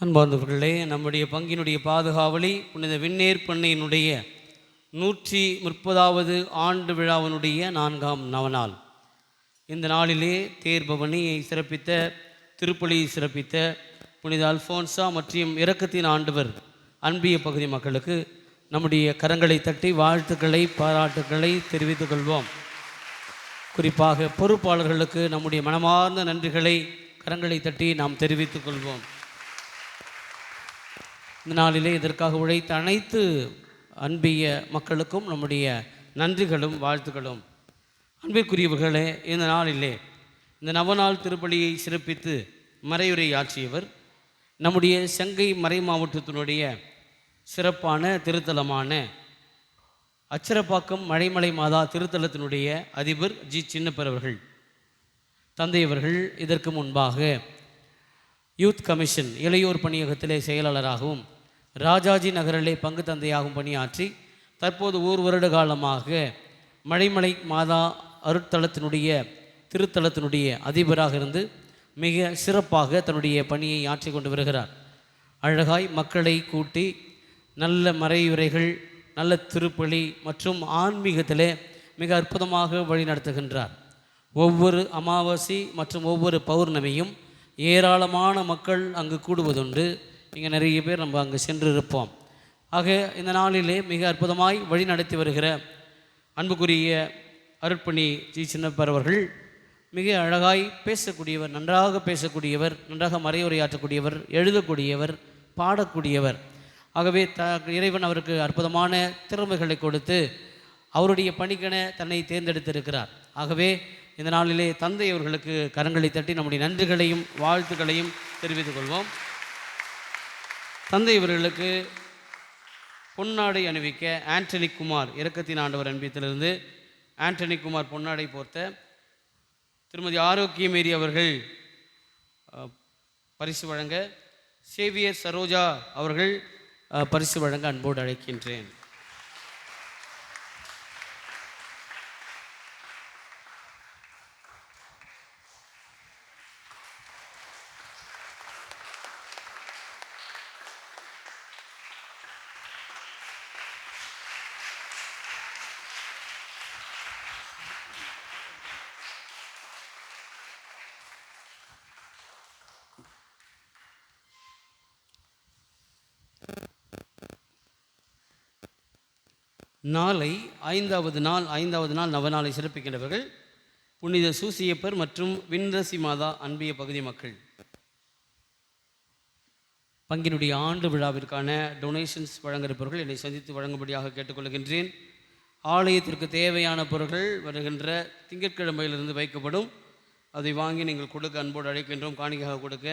Speaker 3: அன்பார்ந்தவர்களே, நம்முடைய பங்கினுடைய பாதுகாவலி புனித விண்ணேற் பண்ணையினுடைய 130வது ஆண்டு விழாவினுடைய 4ஆம் நவநாள். இந்த நாளிலே தேர்பவனியை சிறப்பித்த, திருப்பலியை சிறப்பித்த புனித அல்ஃபோன்சா மற்றும் இரக்கத்தின் ஆண்டவர் அன்பிய பகுதி மக்களுக்கு நம்முடைய கரங்களை தட்டி வாழ்த்துக்களை, பாராட்டுக்களை தெரிவித்துக் கொள்வோம். குறிப்பாக பொறுப்பாளர்களுக்கு நம்முடைய மனமார்ந்த நன்றிகளை கரங்களை தட்டி நாம் தெரிவித்துக் கொள்வோம். இந்த நாளிலே இதற்காக உழைத்த அனைத்து அன்பிய மக்களுக்கும் நம்முடைய நன்றிகளும் வாழ்த்துக்களும். அன்பிற்குரியவர்களே, இந்த நாளிலே இந்த நவநாள் திருப்பலியை சிறப்பித்து மறையுரை ஆற்றியவர் நம்முடைய செங்கை மறை மாவட்டத்தினுடைய சிறப்பான திருத்தலமான அச்சரப்பாக்கம் மழைமலை மாதா திருத்தலத்தினுடைய அதிபர் ஜி சின்னப்பர் அவர்கள். தந்தையவர்கள் இதற்கு முன்பாக யூத் கமிஷன் இளையோர் பணியகத்திலே செயலாளராகவும் ராஜாஜி நகரிலே பங்கு தந்தையாகவும் பணியாற்றி தற்போது 1 வருட காலமாக மழைமலை மாதா அருட்தலத்தினுடைய திருத்தலத்தினுடைய அதிபராக இருந்து மிக சிறப்பாக தன்னுடைய பணியை ஆற்றி கொண்டு வருகிறார். அழகாய் மக்களை கூட்டி நல்ல மறையுரைகள், நல்ல திருப்பலி மற்றும் ஆன்மீகத்திலே மிக அற்புதமாக வழி நடத்துகின்றார். ஒவ்வொரு அமாவாசை மற்றும் ஒவ்வொரு பௌர்ணமியும் ஏராளமான மக்கள் அங்கு கூடுவதுண்டு. இங்கே நிறைய பேர் நம்ம அங்கு சென்று இருப்போம். ஆக இந்த நாளிலே மிக அற்புதமாய் வழி நடத்தி வருகிற அன்புக்குரிய அருட்பணி ஜி சின்னப்பர் அவர்கள் மிக அழகாய் பேசக்கூடியவர், நன்றாக பேசக்கூடியவர், நன்றாக மறையுரையாற்றக்கூடியவர், எழுதக்கூடியவர், பாடக்கூடியவர். ஆகவே இறைவன் அவருக்கு அற்புதமான திறமைகளை கொடுத்து அவருடைய பணிக்கென தன்னை தேர்ந்தெடுத்திருக்கிறார். ஆகவே இந்த நாளிலே தந்தை அவர்களுக்கு கரங்களை தட்டி நம்முடைய நன்றிகளையும் வாழ்த்துக்களையும் தெரிவித்துக் கொள்வோம். தந்தை இவர்களுக்கு பொன்னாடை அணிவிக்க ஆண்டனி குமார் இரக்கத்தின் ஆண்டவர் அன்பியத்திலிருந்து ஆண்டனி குமார் பொன்னாடை போர்த்த திருமதி ஆரோக்கியமேரி அவர்கள் பரிசு வழங்க, சேவியர் சரோஜா அவர்கள் பரிசு வழங்க அன்போடு அழைக்கின்றேன். நாளை 5வது நாள் நவநாளை சிறப்பிக்கின்றவர்கள் புனித சூசியப்பர் மற்றும் விண்ணரசி மாதா அன்பிய பகுதி மக்கள். பங்கினுடைய ஆண்டு விழாவிற்கான டொனேஷன்ஸ் வழங்க இருப்பவர்கள் என்னை சந்தித்து வழங்கும்படியாக கேட்டுக்கொள்கின்றேன். ஆலயத்திற்கு தேவையான பொருட்கள் வருகின்ற திங்கட்கிழமையிலிருந்து வைக்கப்படும். அதை வாங்கி நீங்கள் கொடுக்க அன்போடு அழைக்கின்றோம். காணிக்கையாக கொடுக்க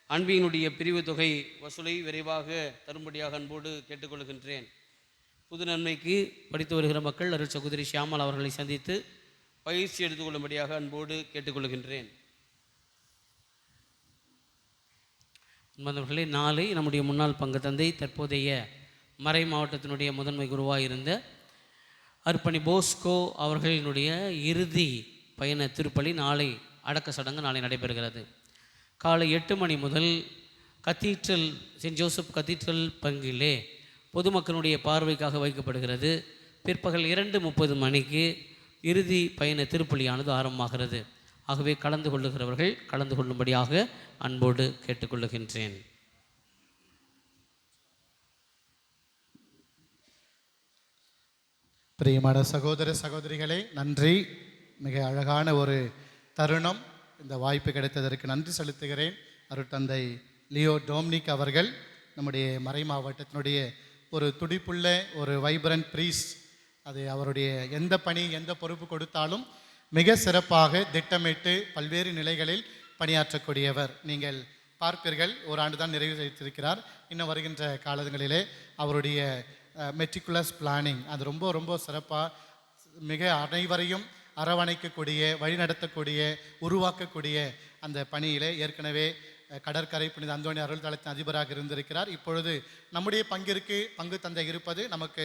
Speaker 3: அன்பியினுடைய பிரிவு தொகை வசூலை விரைவாக தரும்படியாக அன்போடு கேட்டுக்கொள்கின்றேன். புது நன்மைக்கு படித்து வருகிற மக்கள் அருள் சகோதரி ஷியாமல் அவர்களை சந்தித்து பயிற்சி எடுத்துக்கொள்ளும்படியாக அன்போடு கேட்டுக்கொள்கின்றேன். அன்பர்களே, நாளை நம்முடைய முன்னாள் பங்கு தந்தை தற்போதைய மறை மாவட்டத்தினுடைய முதன்மை குருவாக இருந்த அர்ப்பணி போஸ்கோ அவர்களினுடைய இறுதி பயண திருப்பலி நாளை அடக்க சடங்கு நாளை நடைபெறுகிறது. காலை 8 மணி முதல் கத்தீட்ரல் சென்ட் ஜோசப் கத்தீட்ரல் பங்கிலே பொதுமக்களுடைய பார்வைக்காக வைக்கப்படுகிறது. பிற்பகல் 2:30 மணிக்கு இறுதி பயண திருப்பலியானது ஆரம்பமாகிறது. ஆகவே கலந்து கொள்ளுகிறவர்கள் கலந்து கொள்ளும்படியாக அன்போடு கேட்டுக்கொள்ளுகின்றேன்.
Speaker 1: பிரியமான சகோதர சகோதரிகளே, நன்றி. மிக அழகான ஒரு தருணம். இந்த வாய்ப்பு கிடைத்ததற்கு நன்றி செலுத்துகிறேன். அருட்தந்தை லியோ டோம்னிக் அவர்கள் நம்முடைய மறை மாவட்டத்தினுடைய ஒரு துடிப்புள்ள ஒரு வைப்ரண்ட் ப்ரீஸ்ட். அது அவருடைய எந்த பணி எந்த பொறுப்பு கொடுத்தாலும் மிக சிறப்பாக திட்டமிட்டு பல்வேறு நிலைகளில் பணியாற்றக்கூடியவர். நீங்கள் பார்ப்பீர்கள், 1 ஆண்டு தான் நிறைவு செய்திருக்கிறார். இன்னும் வருகின்ற காலங்களிலே அவருடைய மெட்டிகுலஸ் பிளானிங் அது ரொம்ப ரொம்ப சிறப்பாக மிக அனைவரையும் அரவணைக்கக்கூடிய, வழிநடத்தக்கூடிய, உருவாக்கக்கூடிய அந்த பணியிலே ஏற்கனவே கடற்கரை புனித அந்தோணி அருள் தளத்தின் அதிபராக இருந்திருக்கிறார். இப்பொழுது நம்முடைய பங்கு தந்தை இருப்பது நமக்கு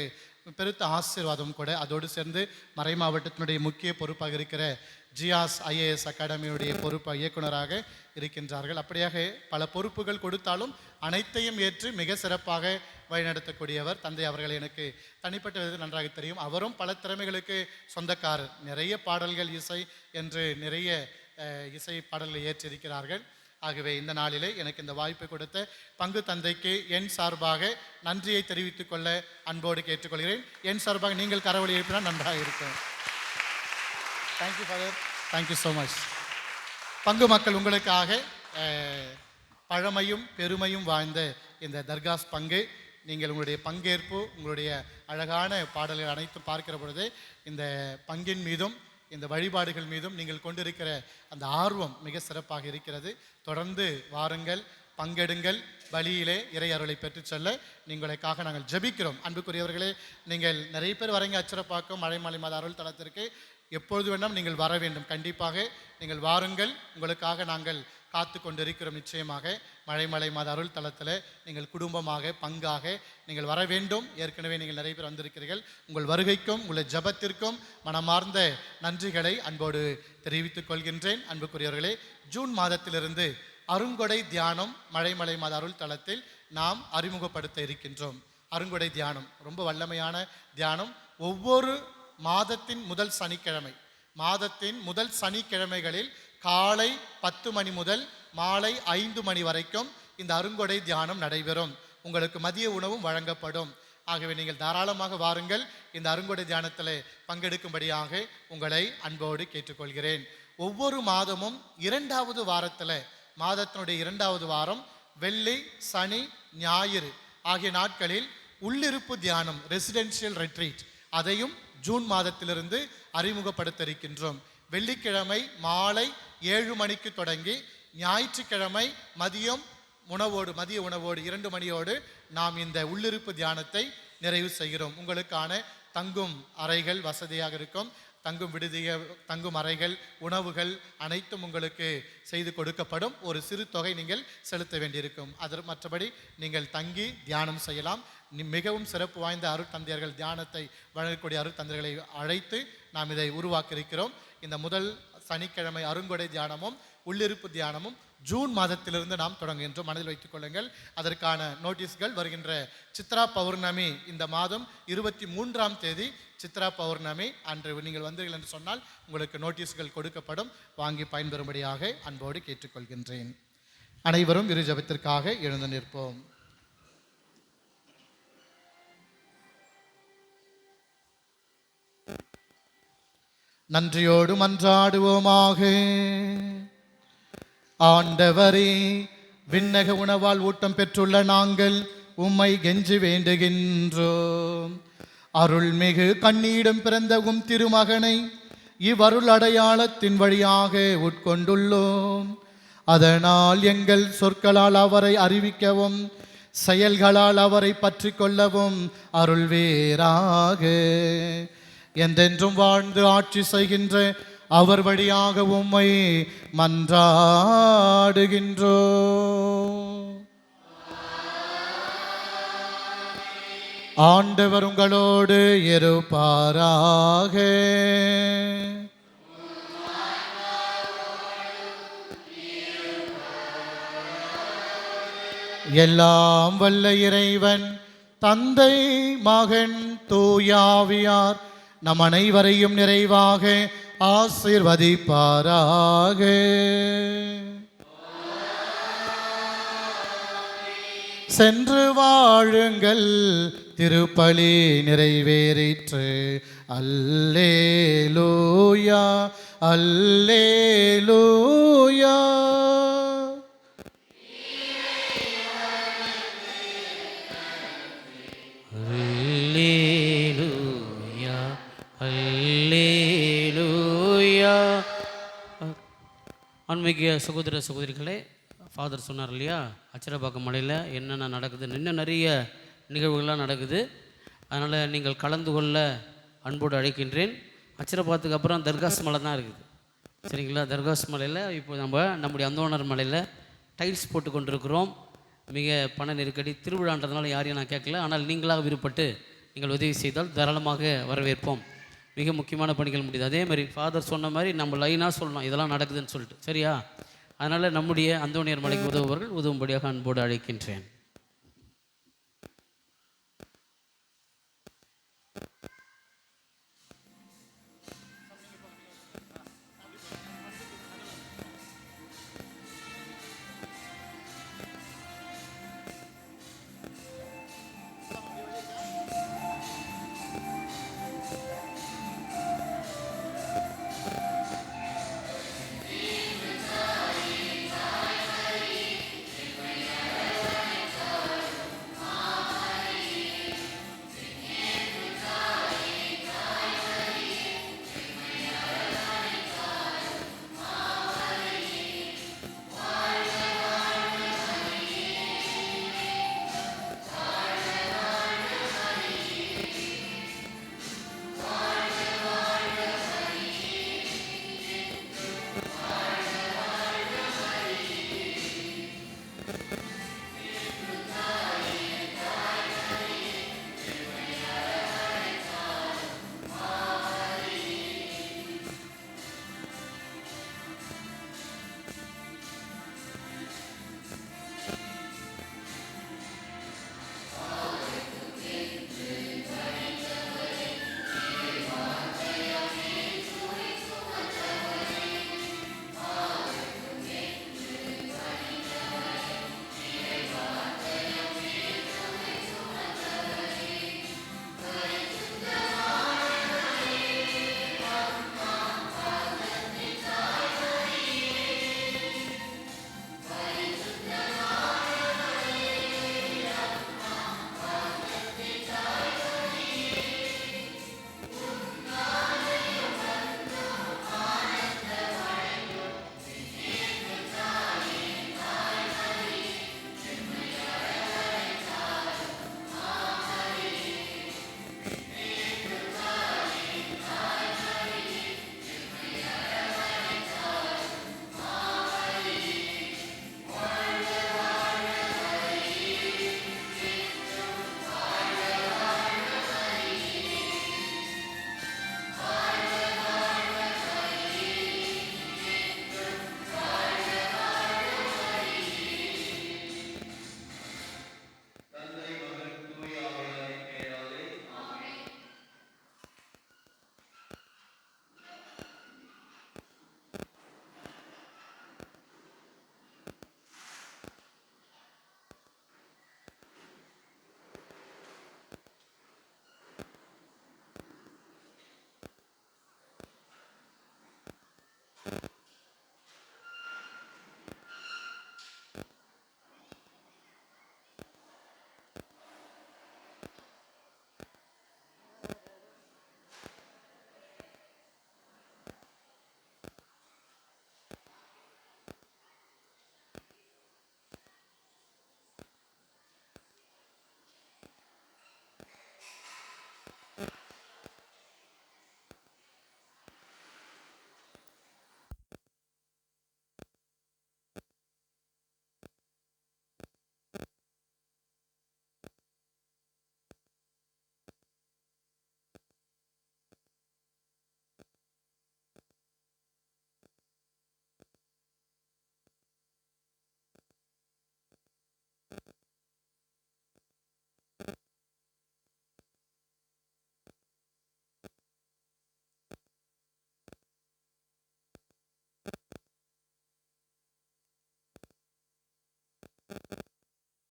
Speaker 1: பெருத்த ஆசீர்வாதம் கூட. அதோடு சேர்ந்து மறை மாவட்டத்தினுடைய முக்கிய பொறுப்பாக இருக்கிற ஜியாஸ் ஐஏஎஸ் அகாடமியுடைய பொறுப்பு இயக்குனராக இருக்கின்றார்கள். அப்படியாக பல பொறுப்புகள் கொடுத்தாலும் அனைத்தையும் ஏற்று மிக சிறப்பாக வழிநடத்தக்கூடியவர் தந்தை. அவர்கள் எனக்கு தனிப்பட்ட விதத்தில் நன்றாக தெரியும். அவரும் பல திறமைகளுக்கு சொந்தக்காரர். நிறைய பாடல்கள், இசை என்று நிறைய இசை பாடல்களை ஏற்றிருக்கிறார்கள். ஆகவே இந்த நாளிலே எனக்கு இந்த வாய்ப்பை கொடுத்த பங்கு தந்தைக்கு என் சார்பாக நன்றியை தெரிவித்துக் கொள்ள அன்போடு கேட்டுக்கொள்கிறேன். என் சார்பாக நீங்கள் கரவொலி எழுப்பினால் நன்றாக இருக்கும். Thank you father, thank you so much. பங்கு மக்கள், உங்களுக்காக பழமையும் பெருமையும் வாழ்ந்த இந்த தர்காஸ் பங்கு, நீங்கள் உங்களுடைய பங்கேற்பு, உங்களுடைய அழகான பாடல்கள் அனைத்தும் பார்க்கிற பொழுது இந்த பங்கின் மீதும் இந்த வழிபாடுகள் மீதும் நீங்கள் கொண்டிருக்கிற அந்த ஆர்வம் மிக சிறப்பாக இருக்கிறது. தொடர்ந்து வாருங்கள், பங்கெடுங்கள், பலியிலே இறை அருளை பெற்றுச் செல்ல நீங்களுக்காக நாங்கள் ஜெபிக்கிறோம். அன்புக்குரியவர்களே, நீங்கள் நிறைய பேர் வரீங்க அச்சிறப்பாக்கம் மழைமலை மாத அருள் தளத்திற்கு. எப்பொழுது வேண்டாம் நீங்கள் வர வேண்டும். கண்டிப்பாக நீங்கள் வாருங்கள். உங்களுக்காக நாங்கள் காத்து கொண்டிருக்கிறோம். நிச்சயமாக மழைமலை மாத அருள் தளத்தில் நீங்கள் குடும்பமாக பங்காக நீங்கள் வர வேண்டும். ஏற்கனவே நீங்கள் நிறைய பேர் வந்திருக்கிறீர்கள். உங்கள் வருகைக்கும் உங்கள் ஜபத்திற்கும் மனமார்ந்த நன்றிகளை அன்போடு தெரிவித்துக் கொள்கின்றேன். அன்புக்குரியவர்களே, ஜூன் மாதத்திலிருந்து அருங்கொடை தியானம் மழைமலை மாத அருள் தளத்தில் நாம் அறிமுகப்படுத்த இருக்கின்றோம். அருங்கொடை தியானம் ரொம்ப வல்லமையான தியானம். ஒவ்வொரு மாதத்தின் முதல் சனிக்கிழமைகளில் காலை 10 மணி முதல் மாலை 5 மணி வரைக்கும் இந்த அருங்கொடை தியானம் நடைபெறும். உங்களுக்கு மதிய உணவும் வழங்கப்படும். ஆகவே நீங்கள் தாராளமாக வாருங்கள். இந்த அருங்கொடை தியானத்தில் பங்கெடுக்கும்படியாக உங்களை அன்போடு கேட்டுக்கொள்கிறேன். ஒவ்வொரு மாதமும் 2வது வாரத்தில், மாதத்தினுடைய 2வது வாரம் வெள்ளி, சனி, ஞாயிறு ஆகிய நாட்களில் உள்ளிருப்பு தியானம், ரெசிடென்ஷியல் ரெட்ரீட், அதையும் ஜூன் மாதத்திலிருந்து அறிமுகப்படுத்த இருக்கின்றோம். வெள்ளிக்கிழமை மாலை 7 மணிக்கு தொடங்கி ஞாயிற்றுக்கிழமை மதிய உணவோடு 2 மணியோடு நாம் இந்த உள்ளிருப்பு தியானத்தை நிறைவு செய்கிறோம். உங்களுக்கான தங்கும் அறைகள் வசதியாக இருக்கும். தங்கும் அறைகள், உணவுகள் அனைத்தும் உங்களுக்கு செய்து கொடுக்கப்படும். ஒரு சிறு தொகை நீங்கள் செலுத்த வேண்டியிருக்கும். மற்றபடி நீங்கள் தங்கி தியானம் செய்யலாம். மிகவும் சிறப்பு வாய்ந்த அருட்தந்தையர்கள், தியானத்தை வழங்கக்கூடிய அருட்தந்தையர்களை அழைத்து நாம் இதை உருவாக்க இருக்கிறோம். இந்த முதல் சனிக்கிழமை அருங்கொடை தியானமும் உள்ளிருப்பு தியானமும் ஜூன் மாதத்திலிருந்து நாம் தொடங்குகின்றோம். மனதில் வைத்துக் கொள்ளுங்கள். அதற்கான நோட்டீஸ்கள் வருகின்ற சித்ரா பௌர்ணமி, இந்த மாதம் 23ஆம் தேதி சித்ரா பௌர்ணமி அன்று நீங்கள் வந்தீர்கள் என்று சொன்னால் உங்களுக்கு நோட்டீஸ்கள் கொடுக்கப்படும். வாங்கி பயன்பெறும்படியாக அன்போடு கேட்டுக்கொள்கின்றேன். அனைவரும் இரு ஜெபத்திற்காக எழுந்து நிற்போம். நன்றியோடு மன்றாடுவோமாக. ஆண்டவரே, விண்ணக உணவால் ஊட்டம் பெற்றுள்ள நாங்கள் உம்மை கெஞ்சி வேண்டுகின்றோம். அருள்மிகு கண்ணீடம் பிறந்த உம் திருமகனை இவ்வருள் அடையாளத்தின் வழியாக உட்கொண்டுள்ளோம். அதனால் எங்கள் சொற்களால் அவரை அறிவிக்கவும் செயல்களால் அவரை பற்றி கொள்ளவும் அருள்வேராக. என்றென்றும் வாழ்ந்து ஆட்சி செய்கின்ற அவர் வழியாக உம்மை மன்றாடுகின்றோம். ஆண்டவர் உங்களோடு இருப்பாராக. எல்லாம் வல்ல இறைவன் தந்தை, மகன், தூயாவியார் நம் அனைவரையும் நிறைவாக ஆசீர்வதிப்பாராக. சென்று வாழுங்கள், திருப்பலி நிறைவேறிற்று. அல்லேலூயா, அல்லேலூயா.
Speaker 3: அல்லேலூயா, அல்லேலூயா. ஆன்மீக சகோதர சகோதரிகளே, ஃபாதர் சொன்னார் இல்லையா, அச்சிரப்பாக்கம் மலையில் என்னென்ன நடக்குது, இன்னும் நிறைய நிகழ்வுகள்லாம் நடக்குது. அதனால் நீங்கள் கலந்து கொள்ள அன்போடு அழைக்கின்றேன். அச்சிரப்பாத்துக்கு அப்புறம் தர்காஸ் மலை தான் இருக்குது, சரிங்களா? தர்காஸ் மலையில் இப்போ நம்முடைய அந்தோணர் மலையில் டைல்ஸ் போட்டு கொண்டிருக்கிறோம். மிக பண நெருக்கடி, திருவிழான்றதுனால யாரையும் நான் கேட்கல. ஆனால் நீங்களாக விருப்பப்பட்டு நீங்கள் உதவி செய்தால் தாராளமாக வரவேற்போம். மிக முக்கியமான பணிகள் முடியுது. அதே மாதிரி ஃபாதர் சொன்ன மாதிரி நம்ம லைனாக சொல்லணும் இதெல்லாம் நடக்குதுன்னு சொல்லிட்டு, சரியா? அதனால் நம்முடைய அந்தோணியர் மலைக்கு உதவுபவர்கள் உதவும்படியாக அன்போடு அழைக்கின்றேன்.